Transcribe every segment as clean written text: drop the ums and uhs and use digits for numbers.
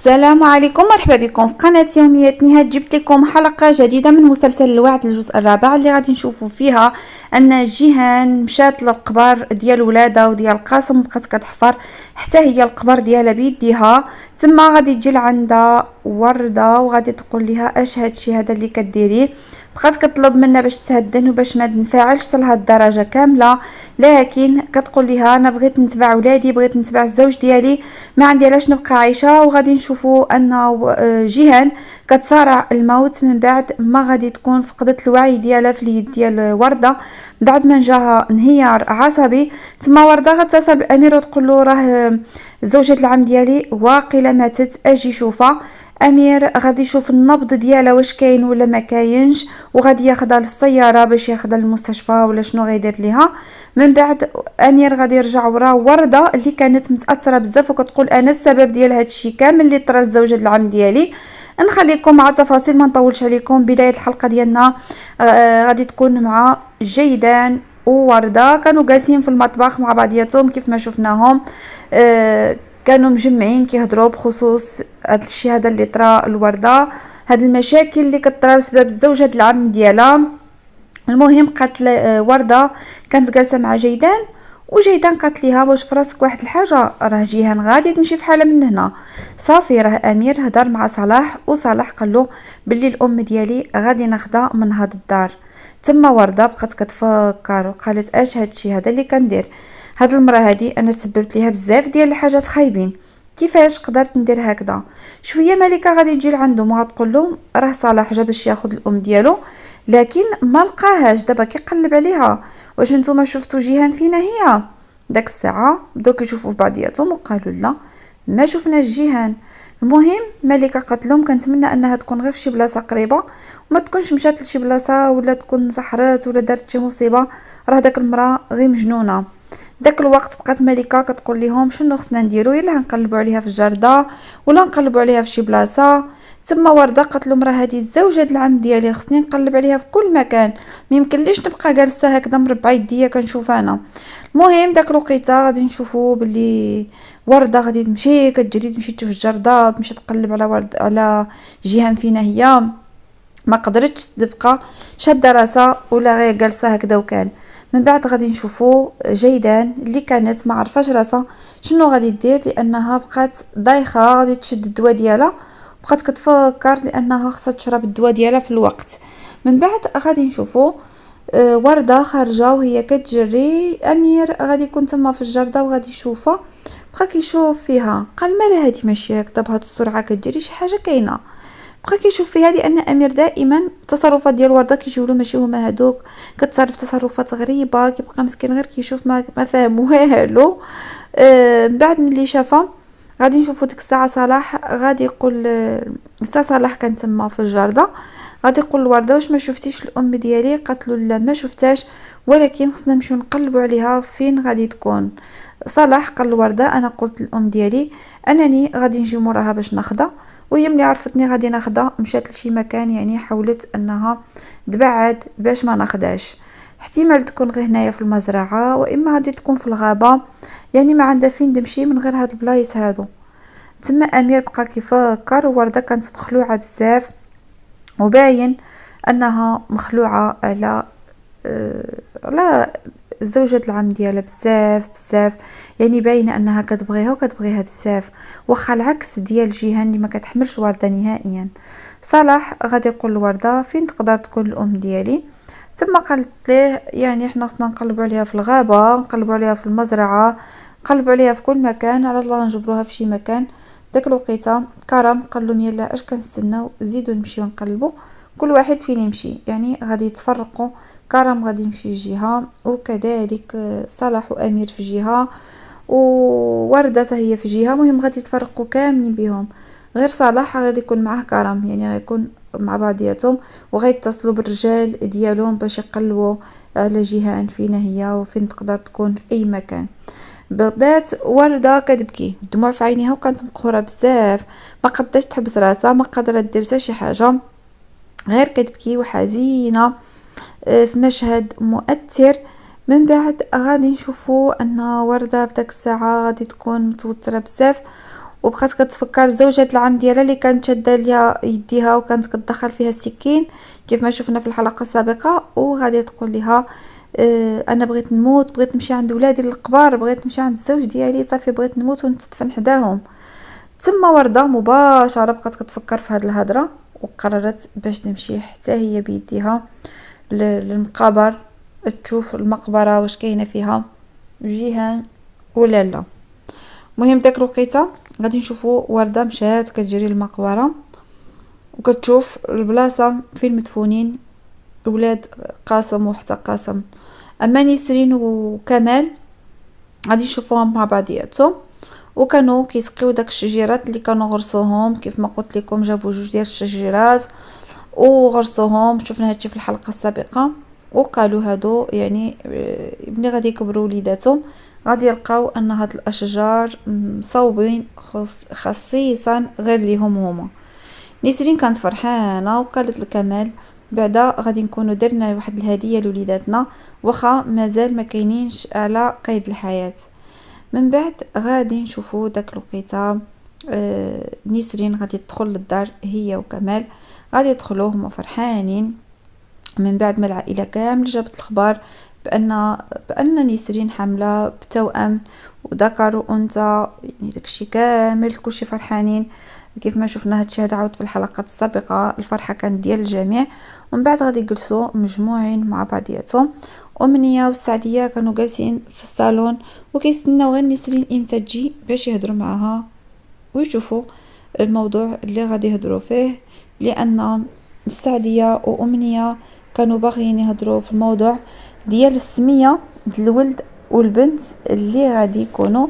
السلام عليكم، مرحبا بكم في قناة يوميات نهاد. جبت لكم حلقة جديدة من مسلسل الوعد الجزء الرابع، اللي غادي نشوفوا فيها ان جيهان مشات للقبر ديال ولادها وديال قاسم، بقات كتحفر حتى هي القبر ديالها بيديها. تما غادي تجي لعندها وردة وغادي تقول لها اش هادشي هذا اللي كديريه. بقات كطلب منها باش تهدن وباش ما تنفعلش لهاد الدرجه كامله، لكن كتقول لها انا بغيت نتبع ولادي، بغيت نتبع الزوج ديالي، ما عندي علاش نبقى عايشه. وغادي نشوفوا ان جيهان كتصارع الموت من بعد ما غادي تكون فقدت الوعي ديالها في اليد ديال ورده، بعد ما جاها انهيار عصبي. تما ورده غتصل بالامير وتقول له راه زوجة العم ديالي واقيلا ماتت، اجي شوفها. امير غادي يشوف النبض ديالها واش كاين ولا ما كاينش، وغادي ياخدها للسياره باش ياخدها للمستشفى ولا شنو غيدير ليها. من بعد امير غادي يرجع وراه ورده اللي كانت متاثره بزاف وكتقول انا السبب ديال هادشي كامل اللي طرا لزوجة العم ديالي. نخليكم مع تفاصيل، ما نطولش عليكم. بدايه الحلقه ديالنا غادي تكون مع جيدان ووردة كانوا جالسين في المطبخ مع بعضياتهم كيف ما شفناهم. كانوا مجمعين كيهضروا بخصوص هذا الشيء هذا اللي طرا الوردة، هاد المشاكل اللي كطرا بسبب زوجة العم ديالها. المهم قالت وردة كانت جالسه مع جيدان، وجيدان قالت ليها واش فراسك واحد الحاجه، راه جيهان غادي تمشي في حاله من هنا. صافي راه امير هضر مع صلاح، وصلاح قال له باللي الام ديالي غادي ناخدها من هاد الدار. تما ورده بقات كتفكر وقالت اش هادشي هذا اللي كندير، هاد المراه هادي انا سببت ليها بزاف ديال الحاجات خايبين، كيفاش قدرت ندير هكذا؟ شويه ملكه غادي تجي لعندهم وغتقول لهم راه صلاح جا باش ياخذ الام ديالو، لكن ما لقاهاش. دابا كيقلب عليها، واش نتوما شفتوا جيهان فينا هي؟ داك الساعه بداو كيشوفوا في بعضياتهم وقالوا لا ما شفناش جيهان. المهم ملكه قالت لهم كنتمنى انها تكون غير في شي بلاصه قريبه، وما تكونش مشات لشي بلاصه ولا تكون سحرات ولا دارت شي مصيبه، راه داك المراه غير مجنونه. داك الوقت بقات ملكه كتقول لهم شنو خصنا نديرو، يلا نقلبوا عليها في الجرده ولا نقلبوا عليها في شي بلاصه. تما ورده قالت لهم راه هذه الزوجه العم ديالي خصني نقلب عليها في كل مكان، ما يمكنليش نبقى جالسه هكذا مربعه يديا كنشوف انا. المهم داك الوقيته غادي نشوفوا باللي ورده غادي تمشي كتجري تمشي تشوف الجرده، تمشي تقلب على ورد على جيهان فينا هي. ما قدرتش تبقى شاده راسها ولا غير جالسه هكذا. وكان من بعد غادي نشوفوا جيدان اللي كانت ما عرفاش راسها شنو غادي دير، لانها بقات دايخه غادي تشد الدواء ديالها، بقات كتفكر لانها خصها تشرب الدواء ديالها في الوقت. من بعد غادي نشوفوا ورده خارجه وهي كتجري. امير غادي يكون تما في الجرده وغادي يشوفها، بقى كيشوف فيها قال مالها هادي ماشيه هكذا بهاد السرعه كتجري، شي حاجه كاينه. بقى كيشوف فيها لان امير دائما التصرفات ديال ورده كيجيو له ماشي هما هادوك، كتصرف تصرفات غريبه، كيبقى مسكين غير كيشوف ما فاهم والو. من بعد ملي شافها غادي نشوفوا ديك الساعه صلاح غادي يقول صلاح كان تما في الجرده، غادي يقول لورده واش ما شفتيش الام ديالي؟ قالت له لا ما شفتهاش، ولكن خصنا نمشيو نقلبوا عليها فين غادي تكون. صلاح قال لورده انا قلت للام ديالي انني غادي نجي موراها باش ناخدها، وهي ملي عرفتني غادي ناخدها مشات لشي مكان، يعني حاولت انها تبعد باش ما ناخداش. احتمال تكون غير هنايا في المزرعه، واما غادي تكون في الغابه، يعني ما عندها فين تمشي من غير هاد البلايص هادو. تما امير بقى كيفكر، وورده كانت مخلوعه بزاف وباين انها مخلوعه على زوجة العم ديالها بزاف بزاف، يعني باينه انها كتبغيها وكتبغيها بزاف، واخا العكس ديال جيهان اللي ما كتحملش ورده نهائيا. صلاح غادي يقول لورده فين تقدر تكون الام ديالي؟ تما قالت ليه يعني احنا خصنا نقلبوا عليها في الغابه، نقلبوا عليها في المزرعه، نقلبوا عليها في كل مكان، على الله نجبروها في شي مكان. داك الوقيته كرم قال لهم يلا اش كنستناو زيدوا نمشيو نقلبوا، كل واحد فين يمشي، يعني غادي يتفرقوا. كرم غادي يمشي جهه، وكذلك صلاح وامير في جهه، ووردة هي في جهه. مهم غادي يتفرقوا كاملين بهم، غير صلاح غادي يكون معاه كرم، يعني غيكون مع بعضياتهم وغيتصلوا بالرجال ديالهم باش يقلبوا على جهان فينا هي وفين تقدر تكون في اي مكان. بدات ورده كتبكي الدموع في عينيها وكانت مقهوره بزاف، ما قدرتش تحبس راسها، ما قادره دير حتى شي حاجه، غير كتبكي وحزينه في مشهد مؤثر. من بعد غادي نشوفوا ان ورده بداك الساعه غادي تكون متوتره بزاف، وبقات كتفكر زوجة العم ديالها اللي كانت شاده ليها يديها وكانت كتدخل فيها السكين كيف ما شفنا في الحلقه السابقه، وغادي تقول لها انا بغيت نموت، بغيت نمشي عند ولادي الكبار، بغيت نمشي عند الزوج ديالي، صافي بغيت نموت ونتدفن حداهم. تما ورده مباشره بقات كتفكر في هذه الهضره، وقررت باش تمشي حتى هي بيديها للمقابر تشوف المقبره واش كاينه فيها جيهان ولا لا. مهم داك الوقيته غادي نشوفوا ورده مشات كتجري للمقبره وكتشوف البلاصه فين مدفونين ولاد قاسم وحتى قاسم. اما نسرين وكمال غادي نشوفوهم مع بعضياتهم وكانوا كيسقيو داك الشجيرات اللي كانوا غرسوهم. كيف ما قلت لكم جابوا جوج ديال الشجيرات وغرسوهم، شفنا هادشي في الحلقه السابقه، وقالوا هادو يعني ملي غادي يكبروا وليداتهم غادي يلقاو ان هاد الاشجار مصوبين خصيصا غير ليهم هما. نسرين كانت فرحانه وقالت لكمال بعدا غادي نكونوا درنا واحد الهديه لوليداتنا واخا مازال ما كاينينش على قيد الحياه. من بعد غادي نشوفوا داك الوقيته نسرين غادي تدخل للدار هي وكمال، غادي يدخلوا هما فرحانين من بعد ما العائله كامل جابت الخبر بان نسرين حامله بتوأم وذكر وانثى، يعني داكشي كامل كلشي فرحانين. كيف ما شفنا هادشي هذا عاود في الحلقات السابقه، الفرحه كانت ديال الجميع. ومن بعد غادي يجلسوا مجموعين مع بعضياتهم، ومنيه والسعديه كانوا جالسين في الصالون وكيستناو غير نسرين امتى تجي باش يهضروا معها ويشوفوا الموضوع اللي غادي يهضروا فيه، لان السعديه وامنيه كانوا باغيين يهضروا في الموضوع ديال السميه ديال الولد والبنت اللي غادي يكونوا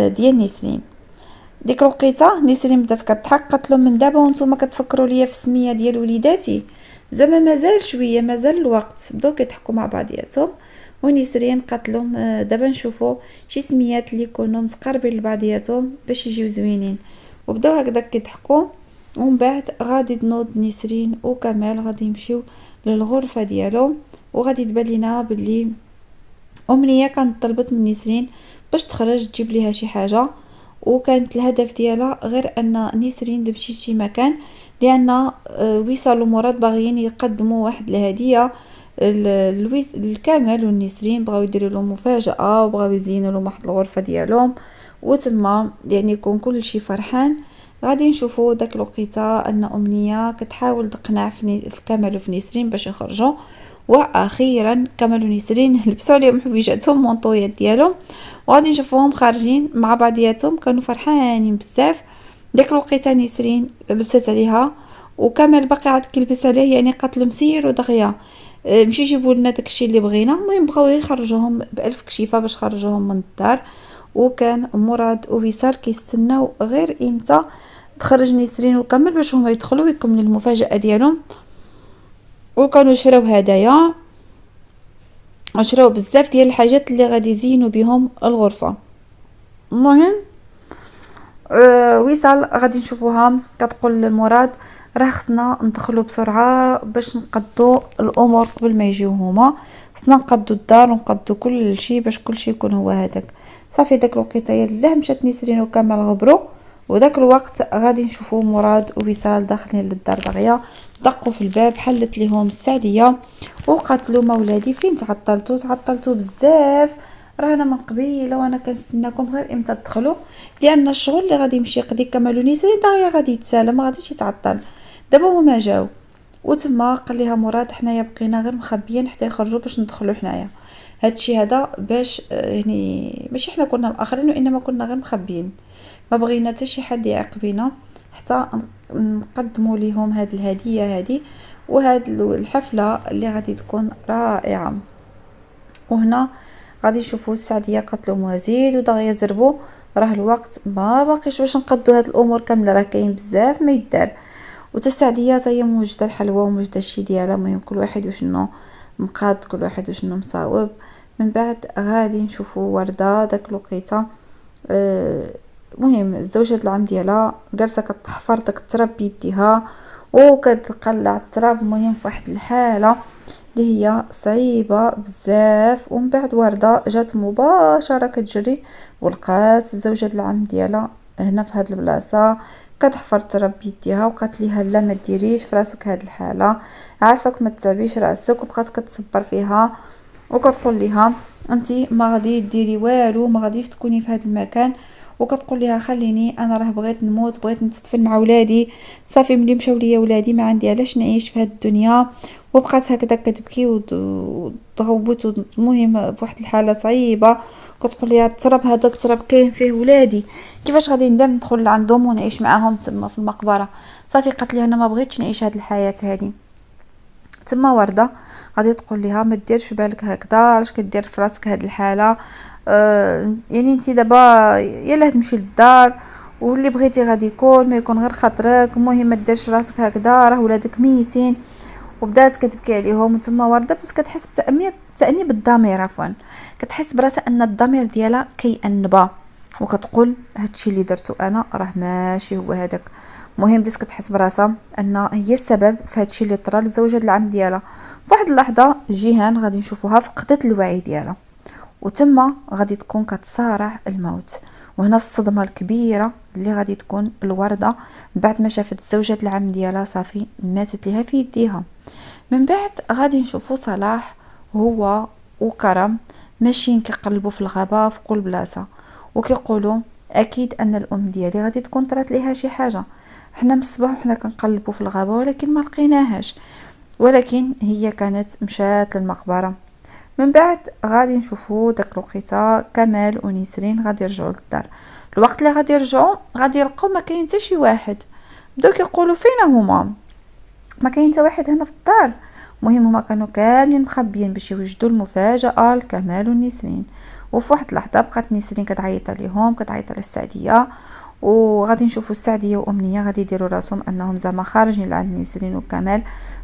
ديال نسرين. ديك الوقيته نسرين بدات كتضحك، قالت لهم من دابا وانتم كتفكروا ليا في السميه ديال وليداتي؟ زعما مازال شويه، مازال الوقت. بداو كيضحكوا مع بعضياتهم ونسرين قالت لهم دابا نشوفوا شي سميات اللي يكونوا متقاربين لبعضياتهم باش يجيو زوينين. وبداو هكذا كيضحكوا. ومن بعد غادي تنوض نسرين وكمال غادي يمشيو للغرفه ديالهم، وغادي تبان لينا باللي امنيه كانت طلبت من نسرين باش تخرج تجيب ليها شي حاجه، وكانت الهدف ديالها غير ان نسرين تمشي شي مكان، لان وصال ومراد باغيين يقدموا واحد الهديه الكمال والنسرين، بغاو يديروا لهم مفاجاه وبغاو يزينوا لهم واحد الغرفه ديالهم وتما يعني يكون كل شيء فرحان. غادي نشوفوا داك الوقيته ان امنيه كتحاول تقنع في كمال وفي نسرين باش يخرجوا، واخيرا كمال ونسرين لبسوا عليهم حويجاتهم مونطويات ديالهم وغادي نشوفوهم خارجين مع بعضياتهم. كانوا فرحانين بزاف. داك الوقيته نسرين لبست عليها وكمال باقي عاد كيلبس عليه، يعني قالت لهم سيروا دغيا مشي جيبوا لنا داكشي اللي بغينا. المهم بغاو يخرجوهم بالف كشيفه باش خرجوهم من الدار، وكان مراد ووصال كيستناو غير امتى تخرج نسرين وكمل باش هما يدخلوا ويكملوا المفاجاه ديالهم. وكانوا شراو هدايا وشراو بزاف ديال الحاجات اللي غادي يزينوا بهم الغرفه. المهم وصال غادي نشوفوها كتقول لمراد راه خصنا ندخلوا بسرعه باش نقضوا الامور قبل ما يجيو هما، خصنا نقضوا الدار ونقضوا كل شيء باش كل شيء يكون هو هذاك. صافي داك الوقيته يلاه مشات نسرين وكمال غبروا، وداك الوقت غادي نشوفوا مراد ووصال داخلين للدار دغيا. دقوا في الباب، حلت ليهم السعديه وقالت لهم اولادي فين تعطلتوا بزاف، راه انا من قبيله وانا كنستناكم غير امتى تدخلوا، لان الشغل اللي غادي يمشي يقضي كمال ونسرين دغيا غادي يتسالى ما غاديش يتعطل. دابا هما جاو وتما قال لها مراد حنايا بقينا غير مخبيين حتى يخرجوا باش ندخلوا حنايا. هادشي هذا باش يعني ماشي حنا كنا مأخرين وانما كنا غير مخبيين، ما بغينا حتى شي حد يعاقبنا حتى نقدموا ليهم هاد الهديه هذه وهاد الحفله اللي غادي تكون رائعه. وهنا غادي نشوفوا السعديه قالت لهم وزيد ودغيا زربوا، راه الوقت ما باقيش باش نقضوا هاد الامور كامله، راه كاين بزاف ما يدار. وتسعديه حتى هي موجده الحلوى وموجده الشي ديالها، المهم كل واحد وشنو مقاد، كل واحد وشنو مصاوب. من بعد غادي نشوفوا ورده داك الوقيته مهم زوجة العم ديالها جالسه كتحفر داك التراب بيديها وكتقلع التراب، المهم في واحد الحاله اللي هي صعيبه بزاف. ومن بعد ورده جات مباشره كتجري ولقات زوجة العم ديالها هنا في هاد البلاصه، كتحفر التراب بيديها وقالت ليها لا ما ديريش في راسك هاد الحاله، عافاك ما تتعبيش راسك، وبقات كتصبر فيها وكتقول ليها انتي ما غادي ديري والو، ما غاديش تكوني في هذا المكان. وكتقول ليها خليني انا راه بغيت نموت، بغيت نتدفن مع ولادي، صافي ملي مشاو ليا ولادي ما عندي علاش نعيش في هذه الدنيا. وبقات هكذا كتبكي وتغوت، المهم في واحد الحاله صعيبه. كتقول ليها التراب هذا التراب كاين فيه ولادي، كيفاش غادي ندير ندخل لعندهم ونعيش معاهم تما في المقبره؟ صافي قالت ليها انا ما بغيتش نعيش هذه الحياه هذه. تما ورده غادي تقول لها ما ديرش بالك هكذا، علاش كدير في راسك هاد الحاله؟ يعني انت دابا يلا تمشي للدار، واللي بغيتي غادي يكون، ما يكون غير خاطرك، المهم ما ديرش راسك هكذا، راه ولادك ميتين. وبدات كتبكي عليهم. وتما ورده بدات كتحس بتأنيب الضمير، عفوا كتحس براسها ان الضمير ديالها كيأنبها، وكتقول هادشي اللي درتو انا راه ماشي هو هذاك. مهم بدات كتحس براسها ان هي السبب في هادشي اللي طرا للزوجة العام ديالها. في واحد اللحظه جيهان غادي نشوفوها فقدت الوعي ديالها، وتما غادي تكون كتصارع الموت. وهنا الصدمه الكبيره اللي غادي تكون الورده بعد ما شافت الزوجة العام ديالها صافي ماتت ليها في يديها. من بعد غادي نشوفو صلاح هو وكرم ماشيين كيقلبوا في الغابه في كل بلاصه، وكيقولوا اكيد ان الام ديالي غادي تكون طرات ليها شي حاجه. حنا من الصباح وحنا كنقلبوا في الغابه ولكن ما لقيناهاش، ولكن هي كانت مشات للمقبره. من بعد غادي نشوفو داك الوقيته كمال ونسرين غادي يرجعوا للدار. الوقت اللي غادي يرجعوا غادي يلقاو ما كاين حتى شي واحد. بداو كيقولوا فين هما، ما كاين حتى واحد هنا في الدار. المهم هما كانوا كاملين مخبيين باش يوجدوا المفاجاه لكمال ونسرين. وفي واحد اللحظه بقات نسرين كتعيط عليهم، كتعيط على السعديه. وغادي نشوفوا السعديه وامنيه غادي يديروا راسهم انهم زعما خارجين لعند نسرين وكمال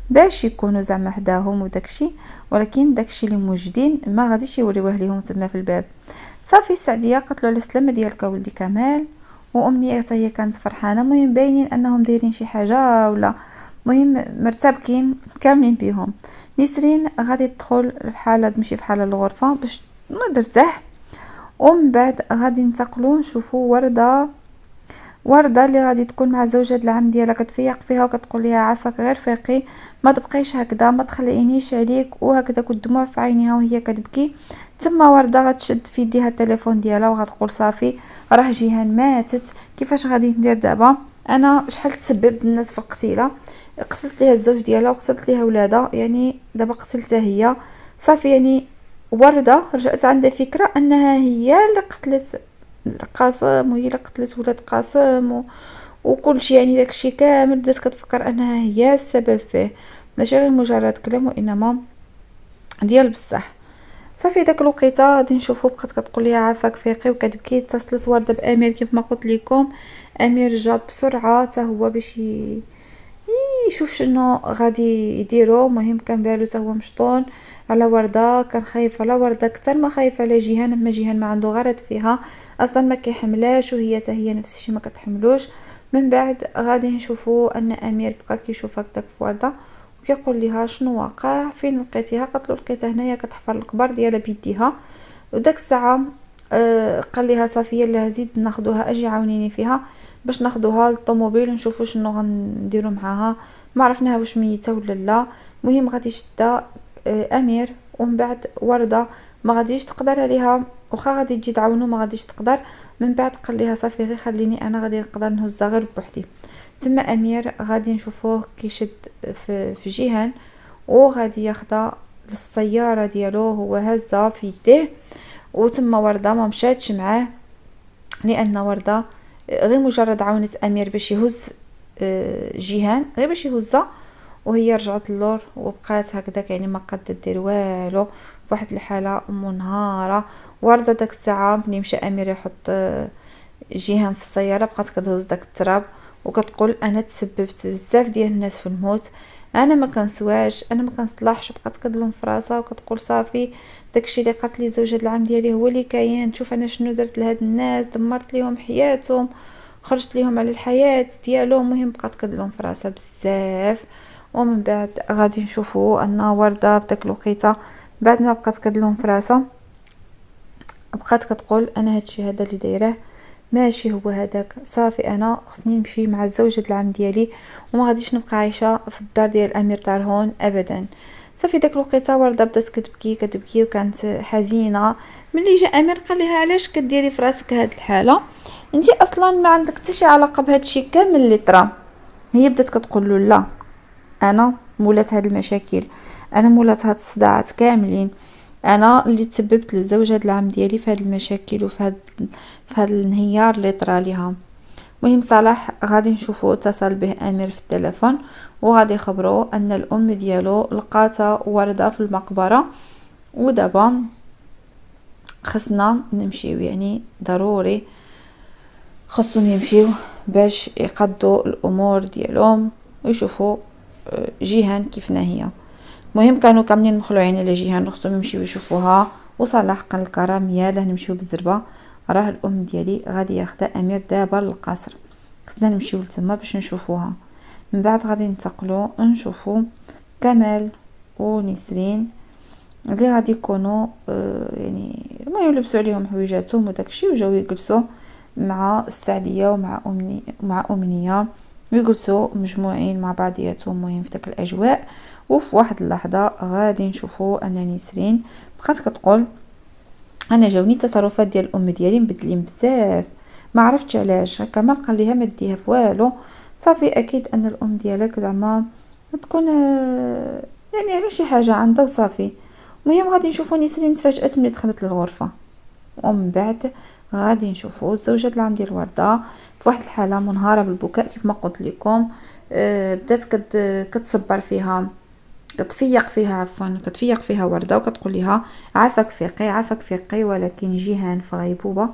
باش يكونوا زعما حداهم وداكشي، ولكن داكشي اللي موجدين ما غاديش يوريوه ليهم تما في الباب. صافي السعديه قالت له على السلامه ديالك ولدي كمال، وامنيه حتى هي كانت فرحانه. المهم باينين انهم دايرين شي حاجه ولا مهم مرتبكين كاملين بيهم. نسرين غادي تدخل بحال تمشي بحال الغرفه باش ترتاح. ومن بعد غادي ننتقلوا نشوفوا ورده اللي غادي تكون مع زوجة العم ديالها كتفيق فيها وكتقول لها عافاك غير فيقي، ما تبقيش هكذا، ما تخلينيش عليك، وهكذا كدموع في عينيها وهي كتبكي. تما ورده غتشد في يديها التليفون ديالها وغتقول صافي راه جيهان ماتت، كيفاش غادي ندير دابا؟ انا شحال تسببت الناس في القتيله، قتلت ليها الزوج ديالها وقتلت ليها ولادها، يعني دابا قتلتها هي. صافي يعني ورده رجعت عندها فكره انها هي اللي قتلت قاسم، وهي اللي قتلت ولاد قاسم وكل شيء، يعني داكشي كامل بدات كتفكر انها هي السبب فيه، ماشي غير مجرد كلام وانما ديال بصح. صافي داك الوقيته غادي نشوفو بقات كتقول لي عافاك فيقي وكتبكي. اتصلت ورده بامير كيف ما قلت لكم، امير جا بسرعه حتى هو باش يشوف شنو غادي يديروا. مهم كان بالو حتى هو مشطون على ورده، كان خايف على ورده اكثر ما خايف على جيهان، اما جيهان ما عنده غرض فيها اصلا، ما كيحملاش، وهي حتى هي نفس الشيء ما كتحملوش. من بعد غادي نشوفوا ان امير بقى كيشوف هكذاك في ورده وكيقول لها شنو واقع، فين لقيتيها؟ قالت له لقيتها هنايا كتحفر القبر ديالها بيديها. وداك الساعه قال لها صافي يلاه زيد ناخذوها، اجي عاونيني فيها باش ناخذوها للطوموبيل ونشوفوا شنو غنديروا معاها، ما عرفناها واش ميته ولا لا. المهم غادي شدا امير. ومن بعد ورده ما غاديش تقدر عليها، واخا غادي تجي تعاونو ما غاديش تقدر. من بعد قال لها صافي غير خليني انا غادي نقدر نهزها غير بوحدي. تما امير غادي نشوفوه كيشد في جيهان وغادي ياخدها للسياره ديالو، هو هزها في يديه. وتما ورده ما مشاتش معاه لان ورده غير مجرد عاونت امير باش يهز جيهان غير باش يهزها، وهي رجعت للور وبقات هكذاك، يعني ما قادت دير والو في واحد الحاله منهاره. ورده داك الساعه ملي مشى امير يحط جيهان في السياره بقات كتهز داك التراب وكتقول انا تسببت بزاف ديال الناس في الموت، انا ما كنسواش، انا ما كنصلحش. بقات كدلم في راسها وكتقول صافي داكشي اللي قالت لي زوجة العام ديالي هو اللي كاين، شوف انا شنو درت لهاد الناس، دمرت ليهم حياتهم، خرجت ليهم على الحياه ديالهم. مهم بقات كدلم في راسها بزاف. ومن بعد غادي نشوفوا ان ورده بداك الوقيته بعد ما بقات كدلم في راسها بقات كتقول انا هادشي هذا اللي دايره ماشي هو هذاك صافي، انا خصني نمشي مع زوجة العم ديالي وما غاديش نبقى عايشه في الدار ديال الامير طرهون ابدا. صافي داك الوقيته ورده بدات كتبكي كتبكي وكانت حزينه. ملي جا امير قال لها علاش كديري في راسك هاد الحاله، انتي اصلا ما عندك حتى شي علاقه بهذا الشيء كامل اللي طرا. هي بدات كتقول له لا، انا مولات هاد المشاكل، انا مولات هاد الصداعات كاملين، انا اللي تسببت للزوجة العام ديالي في هاد المشاكل في هاد الانهيار اللي طرا ليها. مهم صلاح غادي نشوفو اتصل به امير في التلفون وغادي يخبرو ان الام ديالو لقاتها وردة في المقبرة، ودابا خصنا نمشيو، يعني ضروري خصهم يمشيو باش يقضوا الامور ديالهم ويشوفوا جيهان كيف هي. مهم كانوا كاملين مخلوعين على جيهان خصهم يمشيو يشوفوها. وصلاح قال الكرام يلا نمشيو بالزربه، راه الام ديالي غادي ياخدها امير دابا للقصر، خصنا نمشيو لتما باش نشوفوها. من بعد غادي ننتقلوا نشوفوا كمال ونسرين اللي غادي يكونوا يعني المهم يلبسوا عليهم حويجاتهم وداكشي وجاو يجلسوا مع السعديه ومع امنيه ويجلسوا مجموعين مع بعضياتهم مهم في داك الاجواء. وفي واحد اللحظه غادي نشوفوا ان نسرين بقات كتقول انا جاوني تصرفات ديال الام ديالي مبدلين بزاف، ما عرفتش علاش. كمال قال ليها ما ديها في والو، صافي اكيد ان الام ديالك زعما تكون يعني غير شي حاجه عندها وصافي. المهم غادي نشوفوا نسرين تفاجات ملي دخلت للغرفه، ومن بعد غادي نشوفوا زوجة العم ديال وردة في واحد الحاله منهاره بالبكاء كيف ما قلت لكم. بدات كتصبر فيها، كتفيق فيها وردة وكتقول لها عافاك فيقي عافاك فيقي. ولكن جيهان في غيبوبة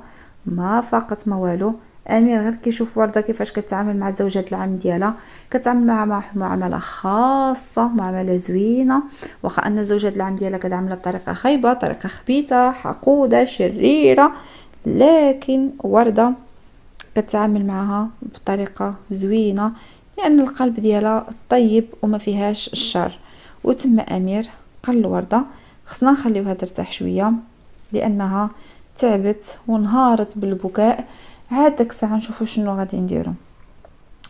ما فاقت ما والو. امير غير كيشوف وردة كيفاش كتعامل مع زوجة العم ديالها، كتعامل معها معامله خاصه، معامله زوينه، واخا ان زوجة العم ديالها كتعاملها بطريقه خايبه، طريقه خبيثه حقوده شريره، لكن وردة كتعامل معها بطريقه زوينه لان القلب ديالها طيب وما فيهاش الشر. وتم امير قال لوردة خصنا نخليوها ترتاح شويه لانها تعبت وانهارت بالبكاء. عاد داك الساعه نشوفوا شنو غادي نديرو.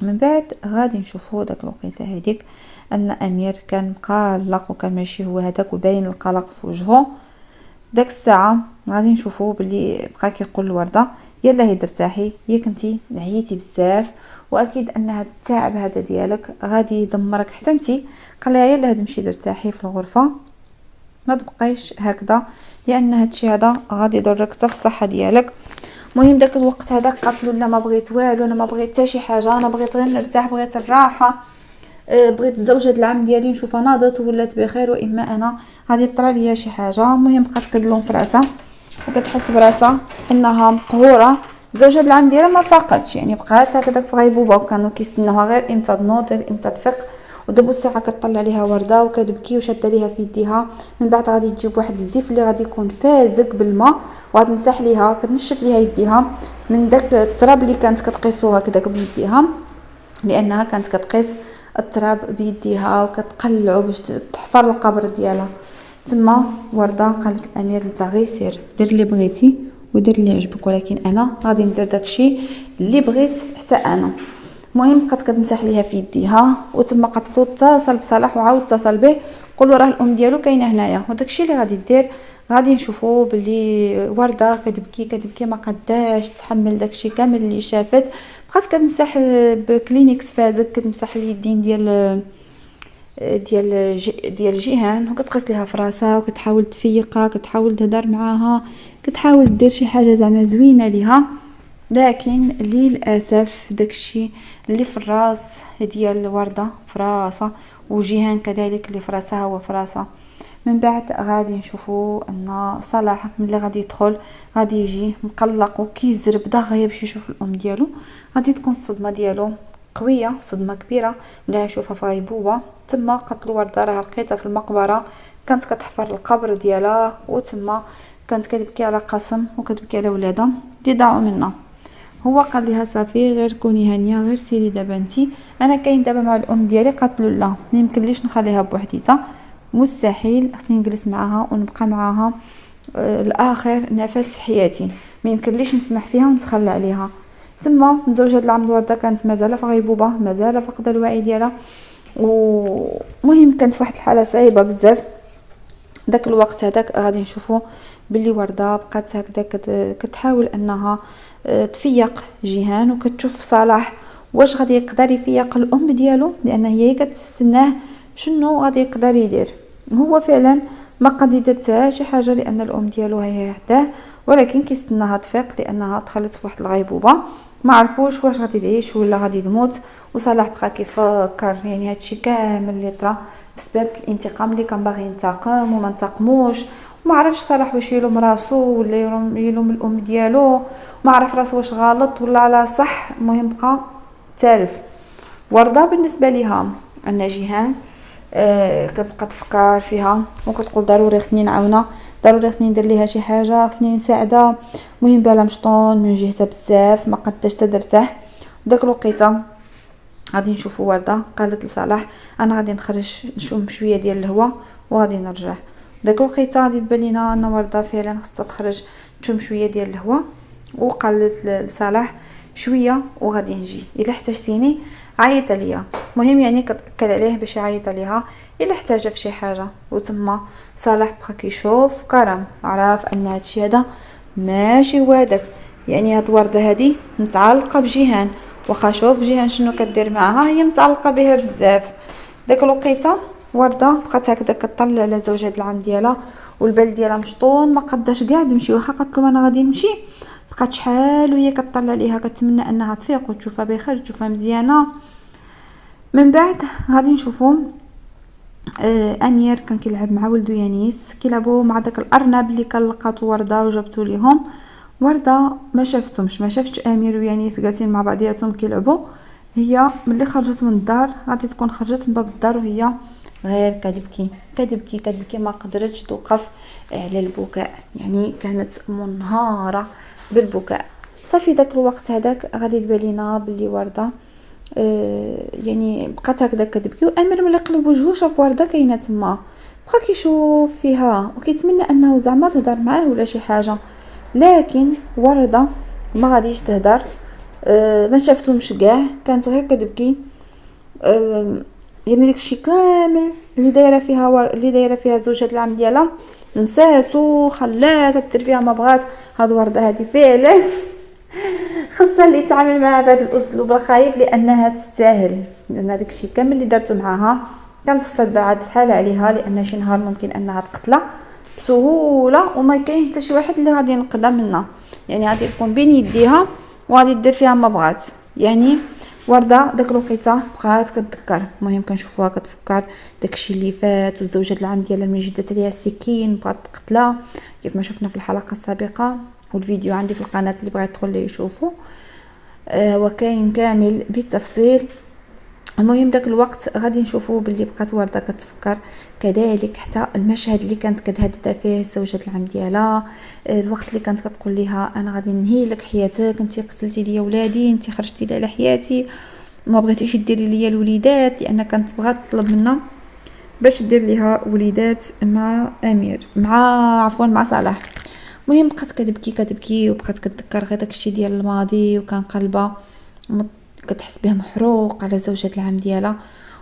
من بعد غادي نشوفوا داك الوقيته هذيك ان امير كان مقلق وكان ماشي هو هذاك وباين القلق في وجهه. داك الساعه غادي نشوفوا بلي بقى كيقول لوردة يلا هي ترتاحي، ياك كنتي عييتي بزاف واكيد ان هاد التعب هذا ديالك غادي يدمرك حتى انتي. قال لها يلا تمشي ترتاحي في الغرفه، ما تبقيش هكذا لان هادشي هذا غادي يضرك حتى في الصحه ديالك. مهم داك الوقت هذاك قالت له لا ما بغيت والو، انا ما بغيت حتى شي حاجه، انا بغيت غير نرتاح، بغيت الراحه، بغيت زوجة العم ديالي نشوفها ناضت ولات بخير واما انا غادي طرا ليا شي حاجه. المهم بقات كدلون في راسها وكتحس براسها انها مقهوره. زوجة العم ديالها ما فاقتش، يعني بقات هكذاك في غيبوبه وكانوا كيستناوها غير امتى تنوض امتى تفيق. ودابا الساعه كتطلع عليها ورده وكتبكي وشاده ليها في يديها. من بعد غادي تجيب واحد الزيف اللي غادي يكون فازك بالماء وغادي تمسح ليها كتنشف ليها يديها من داك التراب اللي كانت كتقيسوها هكذاك بيديها، لانها كانت كتقيس التراب بيديها وكتقلعو باش تحفر القبر ديالها. تما ورده قالت الامير انت غير سير دير اللي بغيتي ودير اللي عجبك، ولكن انا غادي ندير داكشي اللي بغيت حتى انا. المهم بقات كتمسح ليها في يديها وتما قالت له اتصل بصلاح وعاود اتصل به قول له راه الام ديالو كاينه هنايا. وداكشي اللي غادي دير غادي نشوفوا بلي ورده كتبكي ما قداش تحمل داكشي كامل اللي شافت. بقات كتمسح بكلينكس فازك، كتمسح اليدين ديال جيهان وكتقص ليها في راسها وكتحاول تفيقها، كتحاول تهضر معاها، كتحاول دير شي حاجه زعما زوينه ليها. لكن للاسف داكشي اللي في الراس ديال ورده في راسها وجيهان كذلك اللي في راسها هو في راسها. من بعد غادي نشوفوا ان صلاح ملي غادي يدخل غادي يجي مقلق وكيزرب دغيا باش يشوف الام ديالو. غادي تكون الصدمه ديالو قويه، صدمه كبيره ملي يشوفها في غيبوبه. تما قتلوا ورده راه لقيتها في المقبره كانت كتحفر القبر ديالها، وتما كانت كتبكي على قاسم وكتبكي على ولادها اللي ضاعوا منها. هو قال لها صافي غير كوني هانيه، غير سيري دابا انتي، انا كاين دابا مع الام ديالي. قالت له لا ما يمكنليش نخليها بوحديتها، مستحيل، خصني نجلس معاها ونبقى معاها لاخر نفس في حياتي. ما يمكنليش نسمح فيها ونتخلى عليها. تما متزوجة هاد العام وردة كانت مازال في غيبوبة، مازال فقد الوعي ديالها، ومهم كانت في واحد الحالة صعيبة بزاف. داك الوقت هذاك غادي نشوفوا باللي وردة بقات هكذا كتحاول انها تفيق جيهان، وكتشوف صلاح واش غادي يقدر يفيق الام ديالو، لان هي كتستناه شنو غادي يقدر يدير. هو فعلا ما قد يدير حتى شي حاجه لان الام ديالو هي حداه، ولكن كيستناها تفيق لانها دخلت في واحد الغيبوبه، ما عرفوش واش غادي تعيش ولا غادي تموت. وصلاح بقى كيفكر يعني هادشي كامل اللي طرا بسبب الانتقام اللي كان باغي ينتقم وما انتقموش، وما عرفش صلاح واش يلوم راسو ولا يلوم الام ديالو، ما عرف راسو واش غلط ولا على صح. المهم بقى تالف. وردة بالنسبه ليها ان جيهان كتبقى تفكر فيها وكتقول ضروري خصني نعاونها، ضروري خصني ندير ليها شي حاجه، خصني نساعدها. المهم بالا مشطون من جهتها بزاف، ما قداش تدرته. داك الوقيته غادي نشوفوا وردة قالت لصلاح انا غادي نخرج نشم شويه ديال الهواء وغادي نرجع. داك الوقيته غادي تبان لينا ان وردة فعلا خصها تخرج تشم شويه ديال الهواء، وقالت لصلاح شويه وغادي نجي، الا احتجتيني عيط ليا. مهم يعني كتاكد عليه باش يعيط ليها الا احتاج في شي حاجه. وتما صلاح بقى كيشوف كرم، عرف ان هادشي هذا ماشي هو هداك، يعني هاد وردة هادي متعلقه بجيهان، واخا شوف جيهان شنو كدير معاها هي متعلقه بها بزاف. داك الوقيته وردة بقات هكذا كطلع على زوج هاد العام ديالها، والبال ديالها مشطون، ما قداش كاع تمشي. واخا قالت له انا غادي نمشي، بقات شحال وهي كطلع عليها كتمنى انها تفيق وتشوفها بخير وتشوفها مزيانه. من بعد غادي نشوفوا امير كان كيلعب مع ولدو يانيس، كيلعبوا مع داك الارنب اللي كان لقاتو وردة وجابتو ليهم. وردة ما شافتهمش، ما شافتش امير ويانيس جالسين مع بعضياتهم كيلعبوا. هي ملي خرجت من الدار غادي تكون خرجت من باب الدار وهي غير كتبكي كتبكي كتبكي، ما قدرتش توقف على البكاء، يعني كانت منهاره بالبكاء. صافي داك الوقت هذاك غادي تبان لينا بلي وردة يعني بقات هكذا كتبكي. وامير ملي قلب وجهو شاف وردة كاينه تما، بقى كيشوف فيها وكيتمنى انه زعما تهضر معاه ولا شي حاجه، لكن وردة ما غاديش تهدر. ما شافتهمش كاع، كانت غير كتبكي. يعني داكشي كامل اللي دايره فيها زوجة العام ديالها نساتو، خلاتها دير فيها ما بغات. هاد وردة هادي فعلا خصها اللي يتعامل معها بهذا الاسلوب الخايب، لانها تستاهل، لان داكشي كامل اللي دارته معاها كانت خصها تبعد بحال عليها، لان شي نهار ممكن انها تقتلها بسهوله وما كاينش حتى شي واحد اللي غادي ينقذها منها. يعني غادي تكون بين يديها وغادي دير فيها ما بغات. يعني وردة داك الوقيته بقات كتذكر، المهم كنشوفوها كتفكر داكشي اللي فات، والزوجة العام ديالها من جدت عليها السكين بغات تقتلها كيف ما شفنا في الحلقه السابقه، والفيديو عندي في القناه اللي بغى يدخل لي يشوفوا وكاين كامل بالتفصيل. المهم داك الوقت غادي نشوفوا باللي بقات وردة كتفكر كذلك حتى المشهد اللي كانت كتهدد فيه زوجة العم ديالها، الوقت اللي كانت كتقول لها انا غادي ننهي لك حياتك، انت قتلتي لي ولادي، انت خرجتي لي على حياتي، ما بغيتيش ديري لي الوليدات، لان كانت بغات تطلب منها باش دير ليها وليدات مع امير مع صلاح. المهم بقات كتبكي كتبكي وبقات كتذكر غير داكشي ديال الماضي، وكان قلبها كتحس به محروق على زوجة العام ديالها.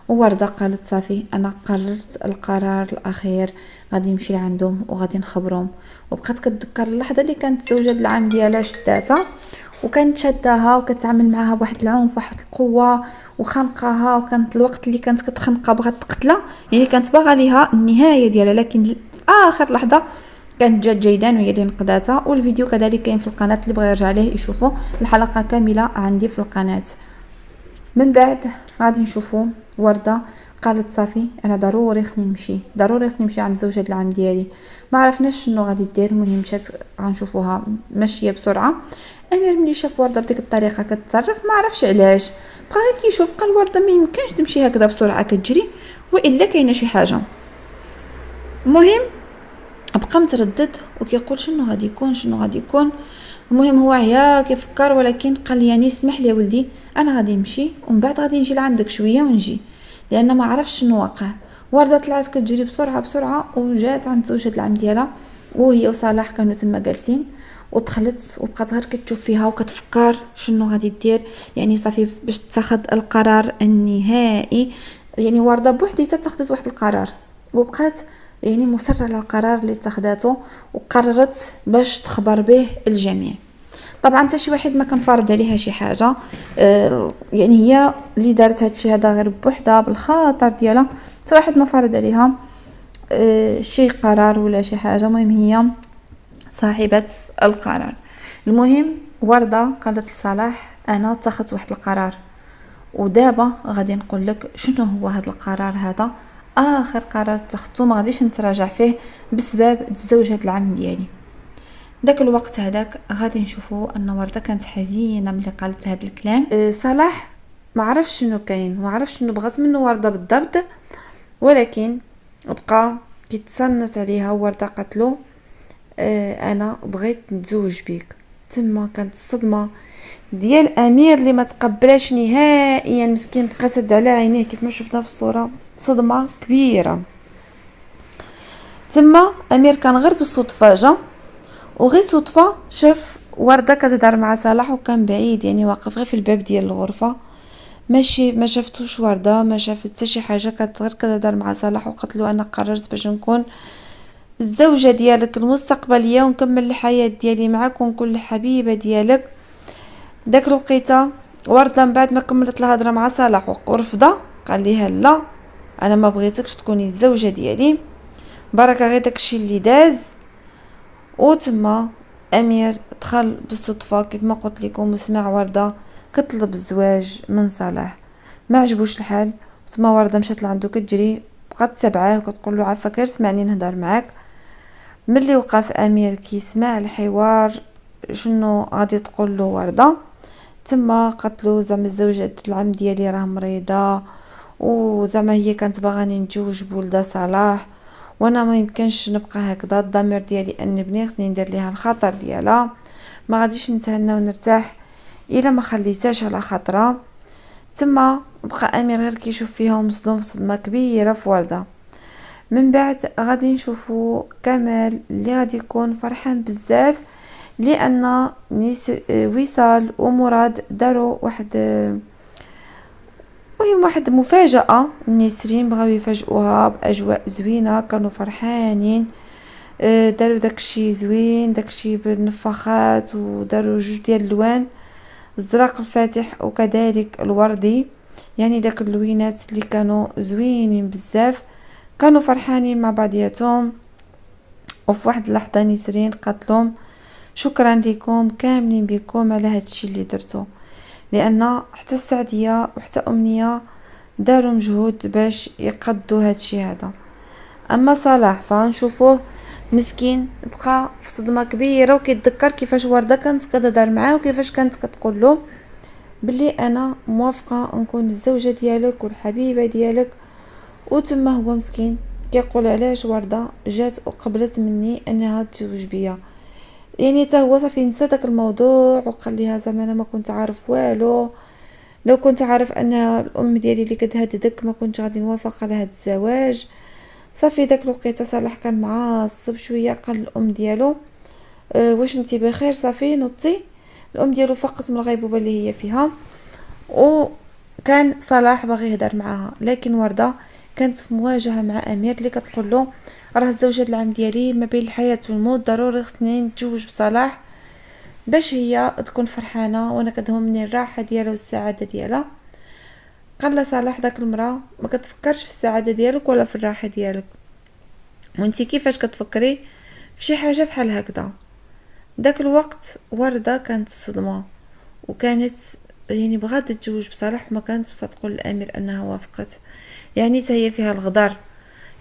ووردة قالت صافي انا قررت القرار الاخير، غادي نمشي لعندهم وغادي نخبرهم. وبقات كتذكر اللحظه اللي كانت زوجة العام ديالها شداتها وكانت شداها وكتعامل معها بواحد العنف واحد القوه وخنقاها، وكانت الوقت اللي كانت كتخنقها بغات تقتلها، يعني كانت باغا ليها النهايه ديالها، لكن اخر لحظه كانت جات جيدان وهي اللي نقذاتها. والفيديو كذلك كاين في القناه اللي بغى يرجع ليه يشوفوا الحلقه كامله عندي في القناه. من بعد غادي نشوفوا وردة قالت صافي انا ضروري خصني نمشي عند زوجة العام ديالي. ما عرفناش شنو غادي دير، المهم مشات غنشوفوها ماشيه بسرعه. امير ملي شاف وردة بديك الطريقه كتصرف ما عرفش علاش، بقى كيشوف قال وردة ما يمكنش تمشي هكذا بسرعه كتجري والا كاينه شي حاجه. المهم بقى متردد وكيقول شنو غادي يكون. المهم هو عيا كيفكر، ولكن قال لي يعني اسمح لي يا ولدي انا غادي نمشي ومن بعد غادي نجي لعندك شويه ونجي، لان ما عرفش شنو واقع. وردة طلعت كتجري بسرعه وجات عند زوجة العم ديالها وهي وصلاح كانوا تما جالسين، ودخلت وبقات غير كتشوف فيها وكتفكر شنو غادي دير، يعني صافي باش تاخذ القرار النهائي. يعني وردة بوحديتها اتخذت واحد القرار وبقات يعني مصرة على القرار اللي اتخذته، وقررت باش تخبر به الجميع. طبعا حتى شي واحد ما كان فارض عليها شي حاجه، يعني هي اللي دارت هادشي هذا غير بوحدها بالخاطر ديالها، حتى واحد ما فارض عليها شي قرار ولا شي حاجه. المهم هي صاحبه القرار. المهم وردة قالت لصلاح انا اتخذت واحد القرار، ودابا غادي نقول لك شنو هو هذا القرار. هذا اخر قرار اتخذته، ما غاديش نتراجع فيه بسبب تزوج هذا العام ديالي. داك الوقت هذاك غادي نشوفوا ان وردة كانت حزينه ملي قالت هذا الكلام. صلاح ما عرفش شنو كاين، ما عرفش شنو بغات منه وردة بالضبط، ولكن بقى كيتصنت عليها. وردة قالتلو انا بغيت نتزوج بيك. تما كانت الصدمه ديال امير اللي ما تقبلاش نهائيا، مسكين بقى سد على عينيه كيف ما شفنا في الصوره، صدمه كبيره. تما امير كان غير بالصدفه جا، وغير صدفه شاف ورده كتهضر مع صلاح، وكان بعيد يعني واقف غير في الباب ديال الغرفه، ماشي ما شافتوش ورده، ما شافت حتى شي حاجه، كانت غير كتهضر مع صلاح. وقالت له انا قررت باش نكون الزوجه ديالك المستقبليه ونكمل الحياه ديالي معك ونكون الحبيبه ديالك. داك الوقيته ورده من بعد ما كملت الهضره مع صلاح ورفضه، قال ليها لا انا ما بغيتكش تكوني الزوجه ديالي، بركه غير داكشي اللي داز. وتما امير دخل بالصدفه كيف ما قلت لكم، وسمع ورده كتطلب الزواج من صلاح، ما عجبوش الحال. وتما ورده مشات لعندو كتجري، بقات تبعاه وكتقول له عافاك غير سمعني نهضر معاك. ملي وقف امير كيسمع الحوار شنو غادي تقول له ورده، تما قالت زعما الزوجة العم ديالي راه مريضه، وزعما هي كانت باغاني نتزوج بولدها صلاح، وانا ما يمكنش نبقى هكذا، الضمير ديالي انبني خصني ندير ليها الخطر ديالها، ما غاديش نتهنى ونرتاح الا ما خليتهاش على خاطرها. تما بقى امير غير كيشوف فيها ومصدوم صدمه كبيره في ورده. من بعد غادي نشوفوا كمال اللي غادي يكون فرحان بزاف، لان وصال ومراد داروا واحد مفاجأة. النسرين بغاو يفاجئوها باجواء زوينه، كانوا فرحانين، داروا داكشي زوين، داكشي بالنفخات، وداروا جوج ديال الالوان، الزرق الفاتح وكذلك الوردي، يعني داك اللوينات اللي كانوا زوينين بزاف. كانوا فرحانين مع بعضياتهم. وفي واحد اللحظه نسرين قالت لهم شكرا لكم كاملين بكم على هادشي اللي درتو، لان حتى السعديه وحتى امنيه داروا مجهود باش يقضوا هادشي هذا. اما صلاح فغنشوفوه مسكين بقى في صدمه كبيره، وكيتذكر كيفاش ورده كانت كتهضر معاه وكيفاش كانت كتقول له بلي انا موافقه نكون الزوجه ديالك والحبيبه ديالك. وتما هو مسكين كيقول علاش ورده جات وقبلت مني انها تزوج بيا، يعني حتى هو صافي نسى داك الموضوع، وقال ليها زعما انا ما كنت عارف والو، لو كنت عارف ان الام ديالي اللي كتهددك ما كنت غادي نوافق على هذا الزواج. صافي داك الوقيته صلاح كان معصب شويه، قال الام ديالو واش انتي بخير؟ صافي نوضتي. الام ديالو فقط من الغيبوبه اللي هي فيها، وكان صلاح باغي يهدر معاها، لكن ورده كانت في مواجهه مع امير اللي كتقول له راه الزوجه العام ديالي ما بين الحياه والموت، ضروري خصني نتزوج بصلاح باش هي تكون فرحانه وانا كتهمني الراحه ديالها والسعاده ديالها. قال صلاح داك المراه ما كتفكرش في السعاده ديالك ولا في الراحه ديالك، وانتي كيفاش كتفكري في شي حاجه بحال هكذا؟ داك الوقت ورده كانت في صدمه، وكانت يعني بغات تتزوج بصلاح، وما كانتش تقول للامير انها وافقت، يعني هي فيها الغدر،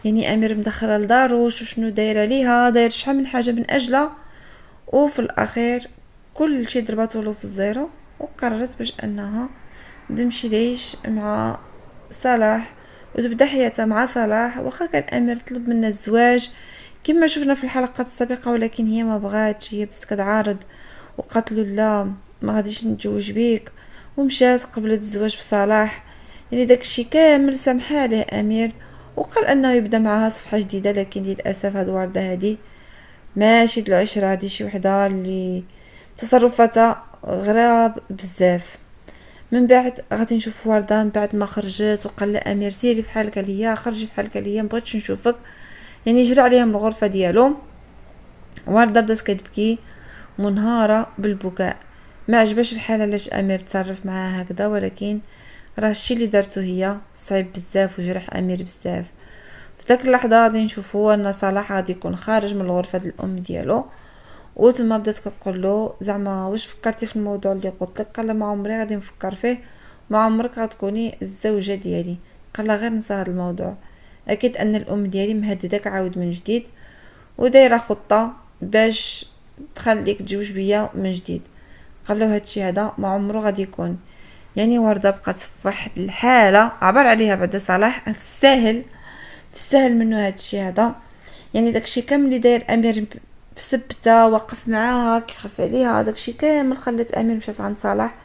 يعني امير مدخله لدارو شنو دايره ليها، داير شحال من حاجه من اجلها، وفي الاخير كل شيء ضربته له في الزيرو، وقررت باش انها تمشي تعيش مع صلاح وتبدا حياتها مع صلاح. واخا كان امير طلب منها الزواج كما شفنا في الحلقات السابقه، ولكن هي ما بغاتش، هي بدات كتعارض وقالت له لا ما غاديش نتزوج بيك، ومشات قبلت الزواج بصلاح. يعني داكشي كامل سمح له امير، وقال انه يبدا معها صفحه جديده، لكن للاسف هاد ورده هادي ماشي د العشرة، هادي شي وحده اللي تصرفاتها غراب بزاف. من بعد غادي نشوف وردة من بعد ما خرجت وقال لها امير سيري بحالك عليا، خرجي بحالك عليا، مبغيتش نشوفك، يعني جرى عليها من الغرفه ديالو. وردة بدات كتبكي منهارة بالبكاء، ما عجباش الحال علاش امير تصرف معاها هكذا، ولكن راه الشي اللي دارته هي صعيب بزاف وجرح امير بزاف. في داك اللحظه غادي نشوفوا ان صلاح غادي يكون خارج من الغرفه ديال الام ديالو، وتما بدات كتقول له زعما واش فكرتي في الموضوع اللي قلت لك؟ قال ما عمري غادي نفكر فيه، ما عمرك غتكوني الزوجه ديالي. قال غير نسى هذا الموضوع، اكيد ان الام ديالي مهددك عاود من جديد ودايره خطه باش تخليك تجوج بيا من جديد. قال له هادشي هذا ما عمره غادي يكون. يعني ورده بقات في واحد الحاله عبر عليها بعد صلاح تستاهل منه هادشي هذا. يعني داكشي كامل اللي داير امير بسبته، وقف معاها كيخاف عليها، داكشي كامل خلات امير مشات عند صلاح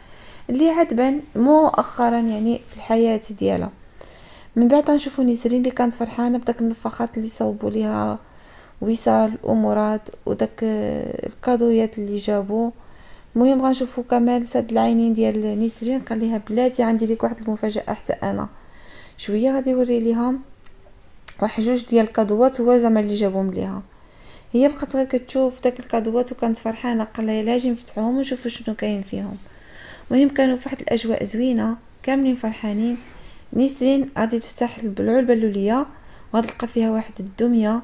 اللي عاد بان مؤخرا يعني في الحياه ديالها. من بعد غنشوفو نسرين اللي كانت فرحانه بداك النفخات اللي صوبوا ليها وصال ومراد وداك الكادويات اللي جابو. المهم غنشوفو كمال سد العينين ديال نسرين، قال ليها بلاتي عندي ليك واحد المفاجاه حتى انا. شويه غادي يوري ليها واحد جوج ديال الكادوات هو زعما اللي جابهم ليها. هي بقات غير كتشوف داك الكادوات وكانت فرحانه، قال لها يلا اجي نفتحوهم ونشوفوا شنو كاين فيهم. المهم كانوا في واحد الاجواء زوينه كاملين فرحانين. نسرين غادي تفتح العلبه اللوليه وغادي تلقى فيها واحد الدميه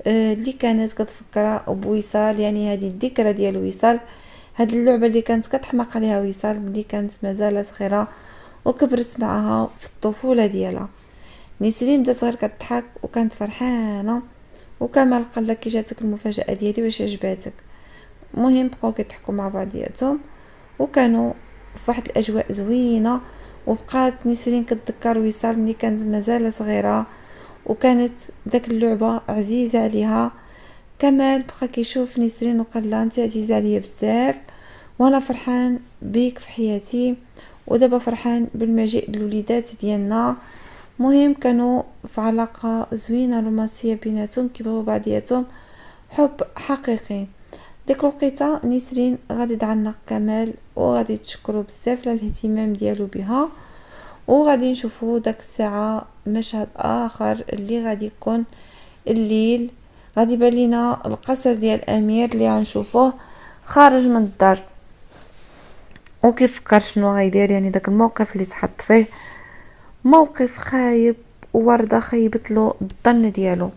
اللي كانت كتفكرها بوصال، يعني هذه الذكرى ديال وصال، هاد اللعبه اللي كانت كتحماق عليها وصال ملي كانت مازال صغيره وكبرت معها في الطفوله ديالها. نسرين بدات غير كتضحك وكانت فرحانه، وكمال قال لها كي جاتك المفاجاه ديالي واش عجباتك؟ المهم بقاو كيضحكوا مع بعضياتهم وكانوا في واحد الاجواء زوينه. وبقات نسرين كتذكر وصال ملي كانت مازال صغيره وكانت داك اللعبه عزيزه عليها. كمال بقى كيشوف نسرين وقال لها انت عزيزه عليا بزاف وانا فرحان بيك في حياتي، ودابا فرحان بالمجيء الوليدات ديالنا. مهم كانوا في علاقه زوينه رومانسيه بيناتهم كيبغيو بعضياتهم، حب حقيقي. ديك الوقيته نسرين غادي تعلق كمال وغادي تشكرو بزاف على الاهتمام ديالو بها. وغادي نشوفو داك الساعه مشهد اخر اللي غادي يكون الليل، غادي يبان لينا القصر ديال امير اللي غنشوفوه خارج من الدار وكيفكر شنو غيدير. يعني داك الموقف اللي تحط فيه موقف خايب، ووردة خيبت له الظن ديالو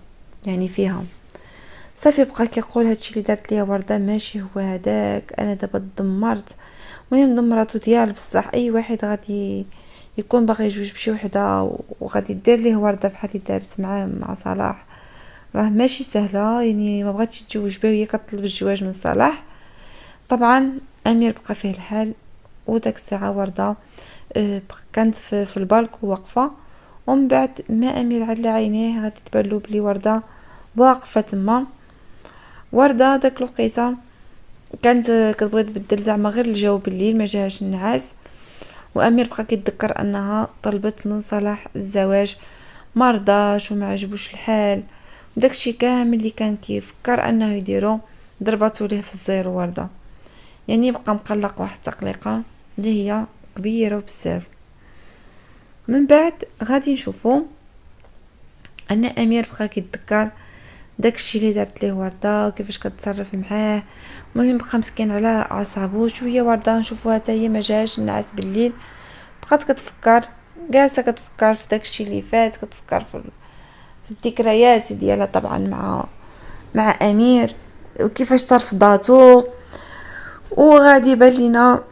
يعني فيها. صافي بقى كيقول هادشي اللي دارت ليا وردة ماشي هو هداك، انا دابا دمرت. المهم دمراتو ديال بصح اي واحد غادي يكون باغي يجوج بشي وحده وغادي دير ليه وردة بحال اللي دارت معاه مع صلاح راه ماشي سهله. يعني ما بغاتش تتزوج به وهي كطلب الزواج من صلاح. طبعا امير بقى فيه الحال. وداك الساعه ورده كانت في البالكو واقفه، ومن بعد ما امير على عينيه غادي تبان له بلي ورده واقفه تما. ورده داك الوقيته كانت كتبغي تبدل زعما غير الجو بالليل ما جاهش النعاس، وامير بقى كيتذكر انها طلبت من صلاح الزواج ما رضاش وما عجبوش الحال. داكشي كامل اللي كان كيفكر انه يديرو ضرباتو ليه في الزيرو ورده. يعني بقى مقلق واحد التقليقه اللي هي كبيره بزاف. من بعد غادي نشوفو ان امير بقى كيتذكر داكشي اللي دارت ليه ورده وكيفاش كتصرف معاه. المهم بقى مسكين على اعصابو شويه. ورده نشوفوها حتى هي ما جاش النعاس بالليل، بقات كتفكر جالسه كتفكر في داكشي اللي فات، كتفكر في الذكريات ديالها طبعا مع امير وكيفاش ترفضاتو. وغادي يبان لينا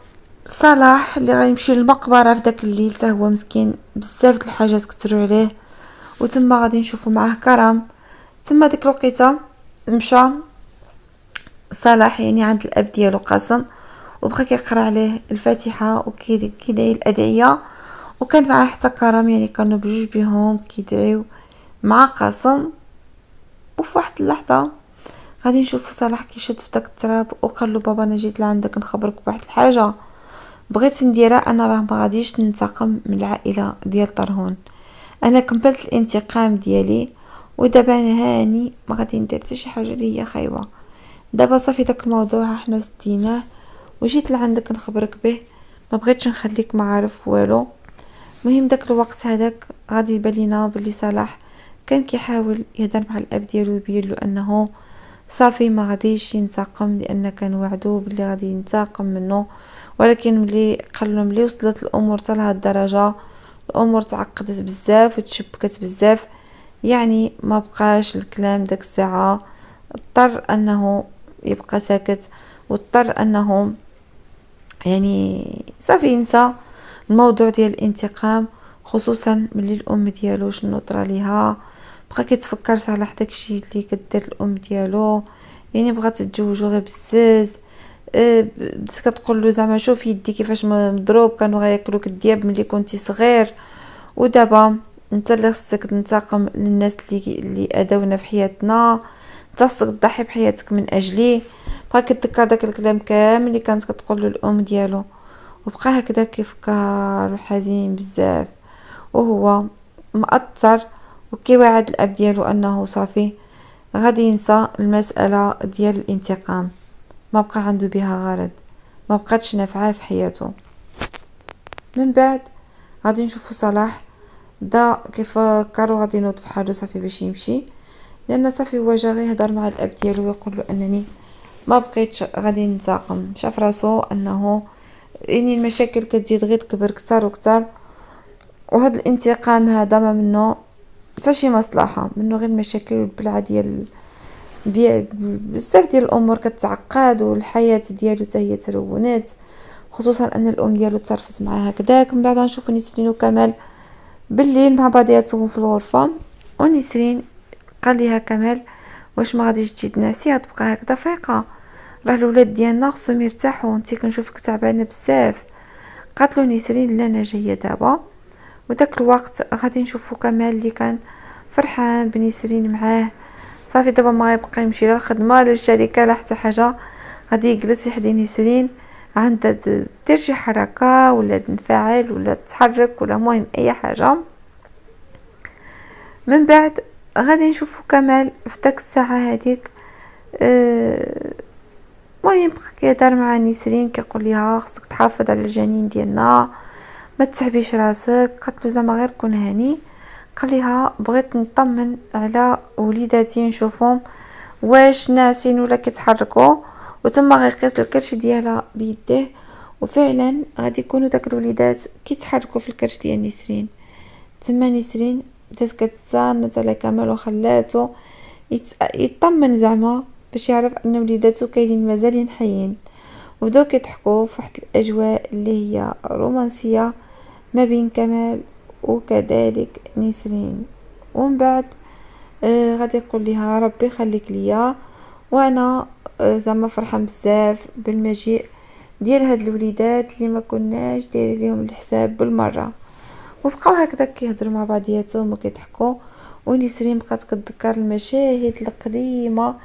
صلاح اللي غيمشي للمقبره في داك الليل حتى هو مسكين بزاف د الحاجات كثروا عليه. وتما غادي نشوفو معاه كرم. تما ديك الوقيته مشى صلاح يعني عند الاب ديالو قاسم وبقى كيقرا عليه الفاتحه وكيدعي الادعيه، وكان معاه حتى كرم يعني كانوا بجوج بهم كيدعيو مع قاسم. وفي واحد اللحظه غادي نشوفو صلاح كيشد في داك التراب وقال له بابا انا جيت لعندك نخبرك بواحد الحاجه بغيت نديرها. انا راه ما غاديش ننتقم من العائله ديال طرهون، انا كملت الانتقام ديالي ودابا انا هاني ما غادي ندير حتى شي حاجه اللي هي خايبه. دابا صافي داك الموضوع حنا سديناه وجيت لعندك نخبرك به، ما بغيتش نخليك ما عارف والو. مهم داك الوقت هذاك غادي يبان لينا بلي صلاح كان كيحاول يهدر مع الاب ديالو ويبين له انه صافي ما غاديش ينتقم، لان كان وعدو بلي غادي ينتقم منه. ولكن ملي وصلت الامور حتى لهاد الدرجه، الامور تعقدت بزاف وتشبكت بزاف، يعني ما بقاش الكلام داك الساعه، اضطر انه يبقى ساكت، واضطر انه يعني صافي ينسى الموضوع ديال الانتقام. خصوصا ملي الام ديالو شنو طرا ليها، بقى كيتفكر صالح داكشي اللي كدير الام ديالو، يعني بغات تتزوجو غير بزاز. بدات كتقول له زعما شوف يدي كيفاش مضروب، كانوا غياكلوك الدياب ملي كنتي صغير، ودابا انت اللي خصك تنتقم للناس اللي اداونا في حياتنا، انت خصك تضحي بحياتك من اجلي. بقى كتذكر داك الكلام كامل اللي كانت كتقول له الام ديالو، وبقى هكذا كيفكر حزين بزاف، وهو مأثر وكيوعد الاب ديالو انه صافي غادي ينسى المسألة ديال الانتقام، ما بقى عنده بها غرض، ما بقاتش نافعه في حياته. من بعد غادي نشوفو صلاح بدا كيف كارو غادي ينوض في حاله صافي باش يمشي، لان صافي هو جا غير يهضر مع الاب ديالو ويقول له انني ما بقيتش غادي ننتقم. شاف راسو انه يعني المشاكل كتزيد غير تكبر كتر وكتر، وهذا الانتقام هذا ما منه حتى شي مصلحه، منه غير مشاكل والبلعه ديال بزاف ديال الامور كتعقد، والحياه ديالو حتى هي ترونات، خصوصا ان الام ديالو تصرفت معاه هكذاك. من بعد نشوفو نسرين وكمال بالليل مع بعضياتهم في الغرفه، ونسرين قال ليها كمال واش ما غاديش تجي تنعسي تبقى هكذا فايقه، راه الولاد ديالنا خصهم يرتاحوا، انت كنشوفك تعبانه بزاف. قالت له نسرين لا انا جايه دابا. وداك الوقت غادي نشوفو كمال اللي كان فرحان بنسرين معاه، صافي دابا ما يبقى يمشي لا الخدمه لا الشركه لا حتى حاجه، غادي يجلس يحدي نسرين عندها دير شي حركه ولا تنفعل ولا تتحرك ولا مهم اي حاجه. من بعد غادي نشوفو كمال في داك الساعه هذيك المهم بقى كيهضر مع نسرين كيقول ليها خصك تحافظ على الجنين ديالنا، ما تسحبيش راسك. قالت له زعما غير كون هاني. قال ليها بغيت نطمن على وليداتي نشوفهم واش ناعسين ولا كيتحركوا، وتما غيقيس الكرش ديالها بيديه، وفعلا غادي يكونوا داك الوليدات كيتحركوا في الكرش ديال نسرين. تما نسرين بدات كتصانت على كمال وخلاتو يطمن زعما باش يعرف ان وليداتو كاينين مازالين حيين، وبداو كيضحكوا في واحد الاجواء اللي هي رومانسيه ما بين كمال وكذلك نسرين. ومن بعد غادي يقول لها ربي يخليك ليا، وانا زعما فرحان بزاف بالمجيء ديال هاد الوليدات اللي ما كناش دايرين ليهم الحساب بالمره. وبقاو هكذا كيهضروا مع بعضياتهم وكيضحكوا، ونسرين بقات كتذكر المشاهد القديمه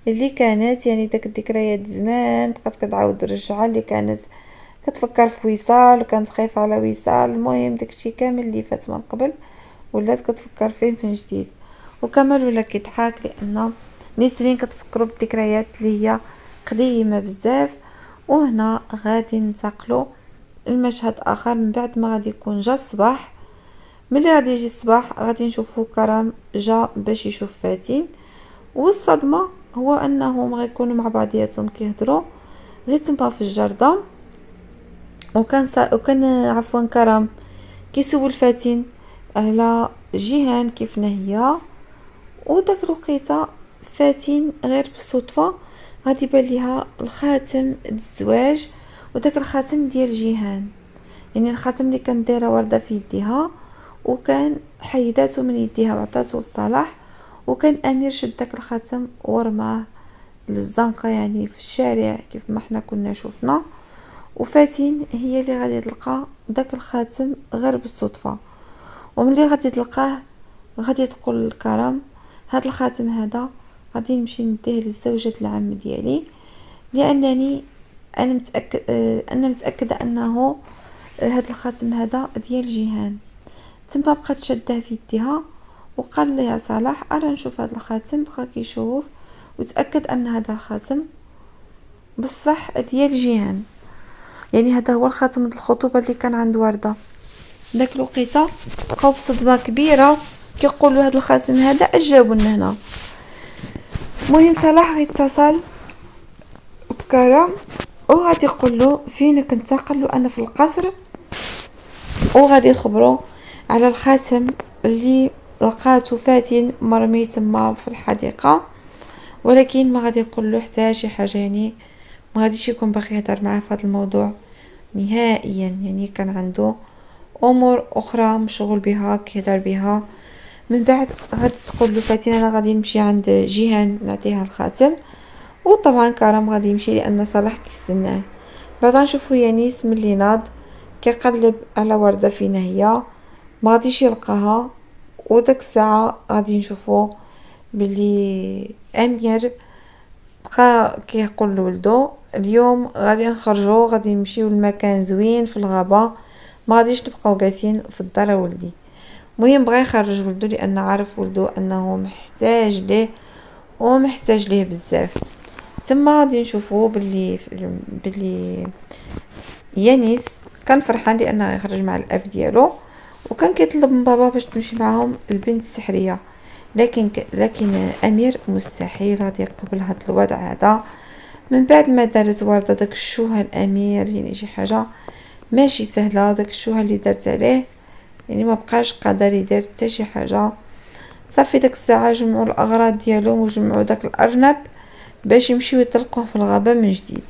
اللي كانت، يعني داك الذكريات زمان بقات كتعاود الرجعه اللي كانت كتفكر في وصال وكانت خايفه على وصال. المهم داكشي كامل اللي فات من قبل ولات كتفكر فيه من جديد، وكمال ولا كيضحك لان نسرين كتفكروا بالذكريات اللي هي قديمه بزاف. وهنا غادي ننتقلوا المشهد اخر من بعد ما غادي يكون جا الصباح. ملي غادي يجي الصباح غادي نشوفوا كرم جا باش يشوف فاتن، والصدمه هو انهم غيكونوا مع بعضياتهم كيهضروا غير تما في الجردة. وكان عفوا كرم كيسول فاتن على جيهان كيف هي، وداك الوقيته فاتن غير بالصدفه غادي يبان ليها الخاتم الزواج، وداك الخاتم ديال جيهان، يعني الخاتم اللي كان دايره ورده في يديها وكان حيداته من يديها وعطاته لصلاح، وكان امير شد داك الخاتم ورماه للزنقه يعني في الشارع كيف ما احنا كنا شفنا. وفاتن هي اللي غادي تلقى داك الخاتم غير بالصدفه، وملي غادي تلقاه غادي تقول لكرم هاد الخاتم هذا غادي نمشي نديه للزوجة العم ديالي، لانني انا متاكده انه هاد الخاتم هذا ديال جيهان. تما بقات شاده في يديها وقال لها صلاح ارى نشوف هاد الخاتم. بقى كيشوف وتأكد ان هذا الخاتم بصح ديال جيهان، يعني هذا هو الخاتم الخطوبة اللي كان عند وردة. داك الوقيته بقاو في صدمة كبيرة، كيقولوا هذا الخاتم هذا اش جابو لنا هنا. المهم صلاح غيتصل بكرم وغادي يقول له فينك انت، قال له انا في القصر، وغادي يخبروا على الخاتم اللي لقاتو فاتن مرمي تما في الحديقه، ولكن ما غادي يقول له حتى شي حاجه، يعني ما غاديش يكون باغي يهضر معاه في هذا الموضوع نهائيا، يعني كان عنده امور اخرى مشغول بها كيهضر بها. من بعد غادي تقول له فاتن انا غادي نمشي عند جيهان نعطيها الخاتم، وطبعا كرم غادي يمشي لان صلاح كيستناه. بعد نشوفو يانيس ملي ناض كيقلب على وردة فين هي، ما غاديش يلقاها، وداك الساعة غادي نشوفو بلي امير بقى كيقول لولدو اليوم غادي نخرجو، غادي نمشيو لمكان زوين في الغابة، ما غاديش نبقاو جالسين في الدار ولدي. المهم بغى يخرج ولدو لان عارف ولدو انه محتاج ليه ومحتاج ليه بزاف. تما غادي نشوفو بلي يانيس كان فرحان لانه يخرج مع الاب ديالو، وكان كيطلب من بابا باش تمشي معهم البنت السحريه، لكن امير مستحيل غادي يقبل هذا الوضع هذا. من بعد ما دارت ورده داك الشوهه الامير، يعني شي حاجه ماشي سهله، داك الشوهه اللي دارت عليه يعني ما بقاش قادر يدير حتى شي حاجه. صافي داك الساعه جمعوا الاغراض ديالهم وجمعوا داك الارنب باش يمشيو يطلقوه في الغابه من جديد.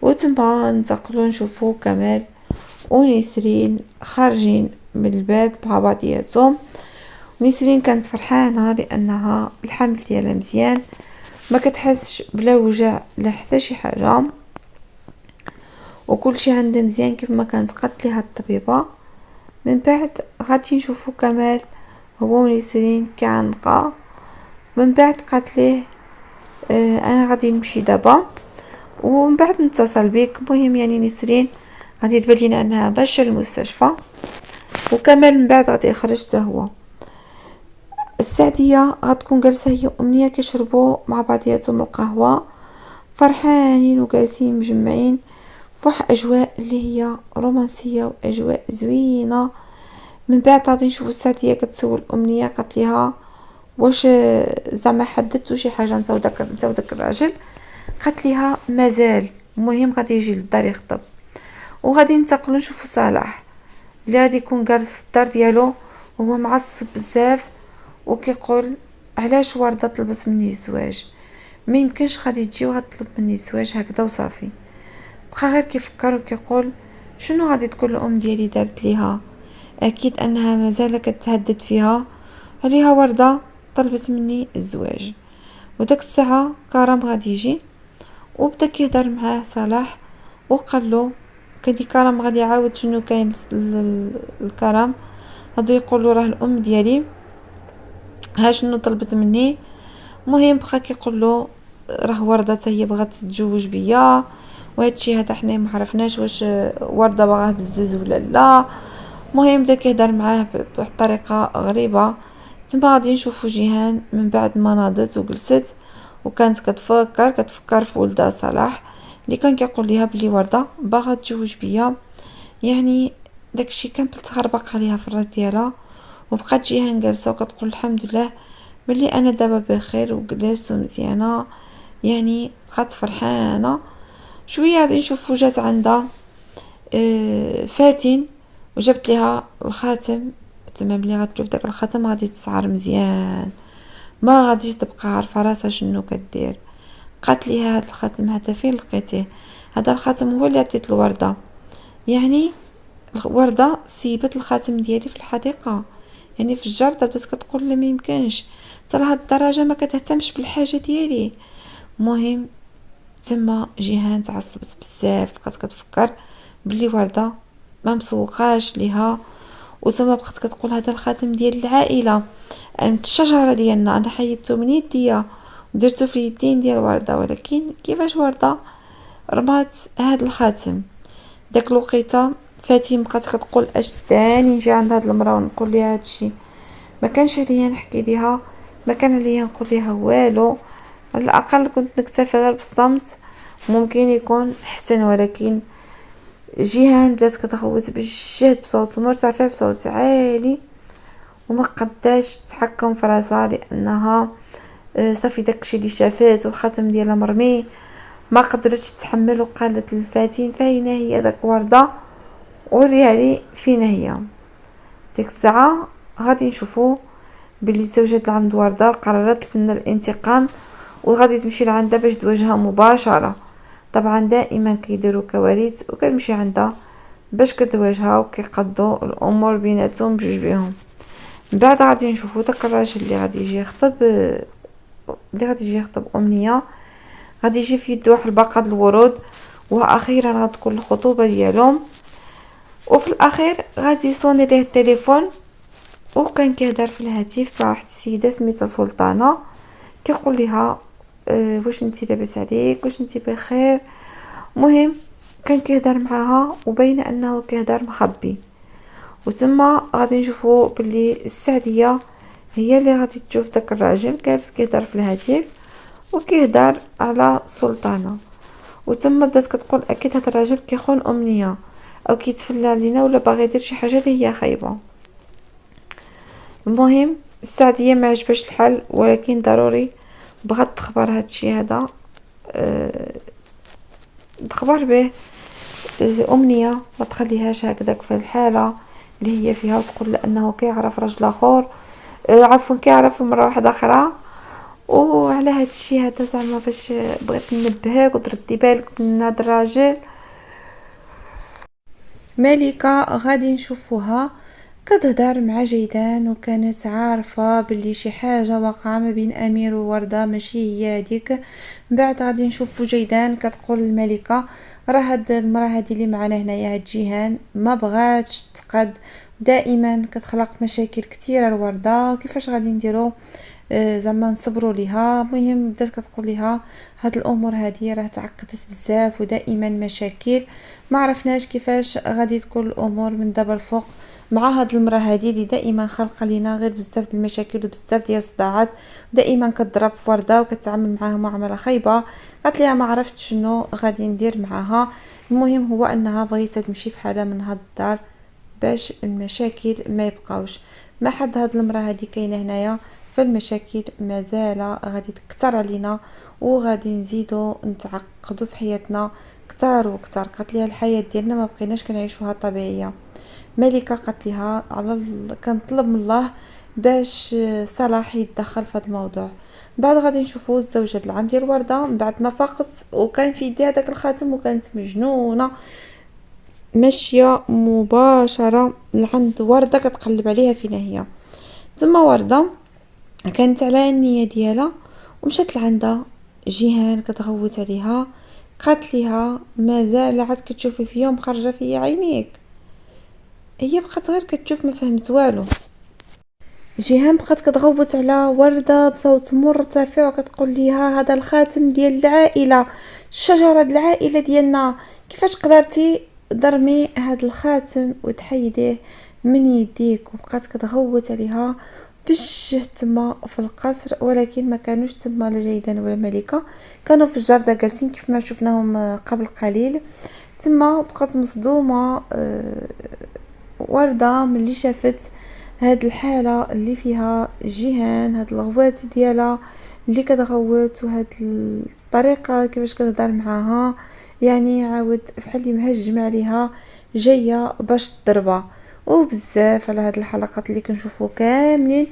وتما ننتقلوا نشوفوا كمال ونسرين خارجين من الباب مع بعضياتهم. نسرين كانت فرحانه لانها الحمل ديالها مزيان، ما كتحسش بلا وجع لا حتى شي حاجه، وكل شي عندها مزيان كيف ما كانت قالت ليها الطبيبه. من بعد غادي نشوفوا كمال هو ونسرين كعنقه. من بعد قالت ليه انا غادي نمشي دابا ومن بعد نتصل بك. مهم يعني نسرين غادي تبان لينا انها ماشيه للمستشفى، وكمال من بعد غادي يخرج حتى هو. السعديه غتكون جالسه هي وامنيه كيشربوا مع بعضياتهم القهوه فرحانين وجالسين مجمعين في واحد اجواء اللي هي رومانسيه واجواء زوينه. من بعد غادي نشوفوا السعديه كتسول امنيه، قالت لها واش زعما حددتو شي حاجه انت وداك الراجل؟ قالت لها مازال. المهم غادي يجي للدار يخطب. وغادي ننتقلوا نشوفوا صلاح اللي غادي يكون جالس في الدار ديالو وهو معصب بزاف وكيقول علاش ورده طلبت مني الزواج، ما يمكنش غادي تجي وغتطلب مني الزواج هكذا وصافي. بقى غير كيفكر وكيقول شنو غادي تكون الام ديالي دارت ليها، اكيد انها مازال كتهدد فيها عليها ورده طلبت مني الزواج. وداك الساعه كرم غادي يجي وبدا كيهضر معاه صلاح وقال له كان كرم غادي يعاود شنو كاين الكرم، غادي يقول له راه الام ديالي ها شنو طلبت مني. مهم بقى كيقول له راه ورده حتى هي بغات تتزوج بيا، وهادشي هذا حنا ما عرفناش واش ورده باغاه بزز ولا لا. مهم بدا كيهضر معاه بواحد الطريقه غريبه. تما غادي نشوفوا جيهان من بعد ما ناضت وجلست وكانت كتفكر في ولدها صلاح اللي كان كيقول ليها بلي ورده باغا تتزوج بيا. يعني داكشي كامل تخربق عليها في الراس ديالها، وبقات جيهان جالسه وكتقول الحمد لله ملي انا دابا بخير وجلست ومزيانه، يعني بقات فرحانه. شويه غادي نشوفوا جات عندها فاتن وجبت لها الخاتم. تما ملي غتشوف داك الخاتم غادي تسعر مزيان، ما غاديش تبقى عارفه راسها شنو كدير. قالت لي هذا الخاتم هذا فين لقيتيه؟ هذا الخاتم هو اللي عطيت الورده، يعني الورده سيبت الخاتم ديالي في الحديقه. يعني في الجرده بدات كتقول لي ما يمكنش حتى لهاد الدرجه ما كتهتمش بالحاجه ديالي. مهم تما جيهان تعصبت بزاف، بقات كتفكر بلي ورده ما مسوقاش ليها، وتما بقات كتقول هذا الخاتم ديال العائله، الشجره ديالنا انا حيدته من يديا ودرتو في اليدين ديال ورده، ولكن كيفاش ورده رمات هذا الخاتم؟ داك الوقيته فاتن بقات كتقول اش ثاني نجي عند هاد المراه ونقول ليها هادشي، ما كانش عليا نحكي ليها، ما كان عليا نقول ليها والو. على الاقل كنت نكتفي غير بالصمت، ممكن يكون احسن. ولكن جيهان بدات كتغوت بالجهد بصوت مرتفع بصوت عالي، وما قداش تحكم في راسها لانها صافي داكشي اللي شافات والخاتم ديالها مرمي ما قدرتش تتحمل، وقالت للفاتن فاين هي داك وردة، وريها لي فين هي. ديك الساعه غادي نشوفو بلي زوجة العم وردة قررت من الانتقام وغادي تمشي لعندها باش تواجهها مباشرة. طبعا دائما كيديروا كوارث وكتمشي عندها باش كتواجهها وكيقضوا الامور بيناتهم بجوج بيهم. من بعد غادي نشوفوا داك الراجل اللي غادي يجي يخطب امنيه، غادي يجي في يدو واحد الباقه د الورود، واخيرا غتكون الخطوبه ديالهم. وفي الاخير غادي يصوني ليه التليفون، وكان كيهدر في الهاتف مع واحد السيده سميتها سلطانه، كيقول لها واش انتي لاباس عليك، واش انتي بخير. مهم كان كيهدر معاها وبين انه كيهدر مخبي. وتما غادي نشوفوا باللي السعديه هي اللي غادي تشوف داك الراجل جالس كيهدر في الهاتف وكيهدر على سلطانه. وتما بدات كتقول اكيد هذا الراجل كيخون امنيه او كيتفلى علينا ولا باغي يدير شي حاجه اللي هي خايبه. المهم السعديه ما عجبش الحل، ولكن ضروري بغات تخبر هادشي هذا تخبر به امنيه، ما تخليهاش هكذاك في الحاله اللي هي فيها، وتقول لانه كيعرف رجل اخر عفوا كيعرف مرة واحدة اخرى. وعلى هاد الشيء هذا زعما باش بغيت ننبهك وتردي بالك من هاد الراجل. ملكة غادي نشوفوها كتهدر مع جيدان، وكانت عارفة باللي شي حاجة واقعة ما بين امير ووردة ماشي هي هذيك. بعد غادي نشوفو جيدان كتقول الملكة راه هاد المراه هادي اللي معنا هنايا هاد جيهان ما بغاتش تقد، دائما كتخلق مشاكل كثيره لوردة، كيفاش غادي نديرو زعما نصبروا ليها. مهم بدات كتقول ليها هاد الامور هذه راه تعقدت بزاف ودائما مشاكل، ما عرفناش كيفاش غادي تكون الامور من دابا الفوق مع هاد المراه هذه اللي دائما خلق لينا غير بزاف ديال المشاكل وبزاف ديال الصداعات، دائما كتضرب في ورده وكتعامل معاها معامله خايبه. قالت ليها ما عرفتش شنو غادي ندير معاها. المهم هو انها بغيتها تمشي في حاله من هاد الدار باش المشاكل ما يبقاوش. ما حد هاد المراه هذه كاينه هنايا، فالمشاكل مازال غادي تكثر علينا وغادي نزيدو نتعقدوا في حياتنا كتار وكتار. قالت ليها الحياه ديالنا ما بقيناش كنعيشوها طبيعيه. ملكه قالت ليها كنطلب من الله باش صلاح يتدخل في هذا الموضوع. بعد غادي نشوفوا الزوجة العام ديال وردة من بعد ما فاقت وكان في يديها داك الخاتم وكانت مجنونه ماشيه مباشره لعند وردة كتقلب عليها فينا هي. ثم وردة كانت على النية ديالها ومشات لعندها جيهان كتغوت عليها، قالت ليها مازال عاد كتشوفي فيا ومخرجه فيا عينيك. هي بقات غير كتشوف ما فهمت والو. جيهان بقات كتغوت على وردة بصوت مرتفع وكتقول ليها هذا الخاتم ديال العائله، الشجره ديال العائله ديالنا، كيفاش قدرتي ضرمي هذا الخاتم وتحيديه من يديك. وبقات كتغوت عليها بالجهد تما في القصر، ولكن ما كانوش تما لا جيدان ولا ملكه، كانوا في الجرده جالسين كيف ما شفناهم قبل قليل. تما بقات مصدومه وردة ملي شافت هاد الحالة اللي فيها جيهان، هاد الغوات ديالها اللي كتغوت وهاد الطريقة كيفاش كتهضر معاها، يعني عاود بحال اللي مهجم عليها جاية باش تضربها. وبزاف على هاد الحلقات اللي كنشوفو كاملين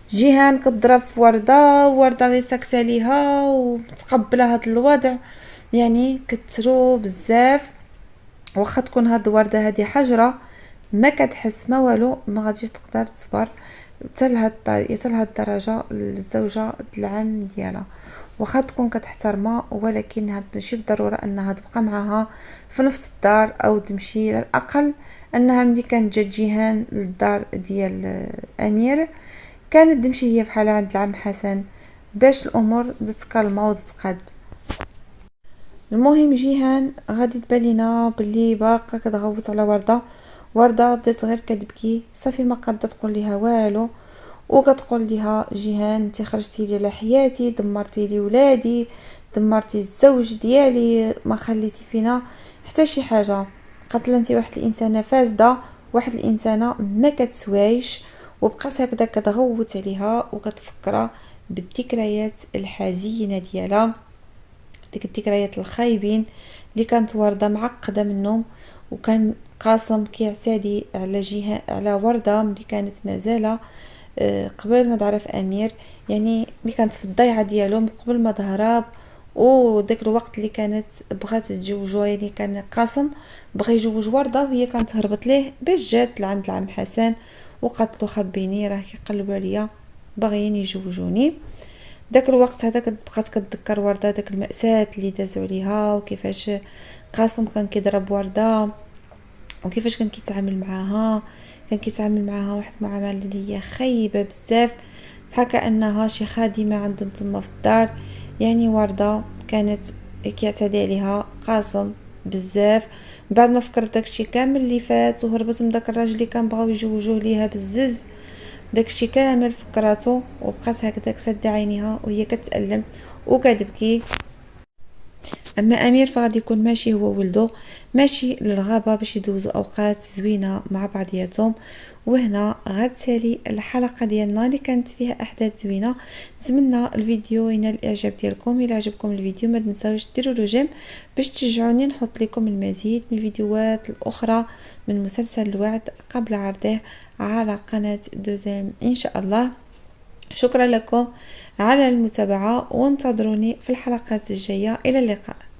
جيهان كتضرب في وردة غير ساكته ليها ومتقبله هاد الوضع، يعني كترو بزاف. واخا تكون هاد الوردة هادي حجرة ما كتحس ما والو، ما غاديش تقدر تصبر حتى لهاد الدرجه للزوجه العام ديالها. واخا تكون كتحترمها ولكن ماشي بالضروره انها تبقى معها في نفس الدار او تمشي. على الاقل انها ملي كانت جات جيهان للدار ديال امير كانت تمشي هي بحالها عند العم حسن باش الامور تتكلم وتتقاد. المهم جيهان غادي تبان لينا باللي باقا كتغوت على وردة بدات غير كتبكي، صافي ما قادة تقول ليها والو. وكتقول لها جيهان انت خرجتي لي على حياتي، دمرتي لي ولادي، دمرتي الزوج ديالي، ما خليتي فينا حتى شي حاجه. قالت لها انت واحد الانسانه فاسده، واحد الانسانه ما كتسوايش. وبقات هكذا كتغوت عليها وكتفكرها بالذكريات الحزينه ديالها، ديك الذكريات الخايبين اللي كانت ورده معقده منهم. وكان قاسم كيعتدي على جهه على ورده ملي كانت مازال قبل ما تعرف امير، يعني ملي كانت في الضيعه ديالهم قبل ما تهرب. وداك الوقت اللي كانت بغات تتزوجوا، يعني كان قاسم بغى يجوج ورده وهي كانت هربت ليه باش جات لعند العم حسن وقالت له خبيني راه كيقلبوا عليا باغيين يجوجوني. داك الوقت هذاك بقات كتذكر ورده داك المأساة اللي دازوا عليها، وكيفاش قاسم كان كيضرب ورده وكيفاش كان كيتعامل معاها. كان كيتعامل معاها واحد المعامله اللي هي خايبه بزاف، بحال كانها شي خادمه عندهم تما في الدار. يعني ورده كانت كيعتدي عليها قاسم بزاف. بعد ما فكرت داكشي كامل اللي فات وهربت من داك الراجل اللي كان بغاو يجوجوه ليها بالزز، داكشي كامل فكراتو وبقات هكذاك سد عينيها وهي كتألم وكتبكي. اما امير فغادي يكون ماشي هو ولده ماشي للغابه باش يدوزوا اوقات زوينه مع بعضياتهم. وهنا غتسالي الحلقه ديالنا اللي كانت فيها احداث زوينه. نتمنى الفيديو ينال الاعجاب ديالكم. الى عجبكم الفيديو ما تنساوش ديروا له جيم باش تشجعوني نحط لكم المزيد من الفيديوهات الاخرى من مسلسل الوعد قبل عرضه على قناه دوزيم ان شاء الله. شكرا لكم على المتابعة وانتظروني في الحلقات الجاية. إلى اللقاء.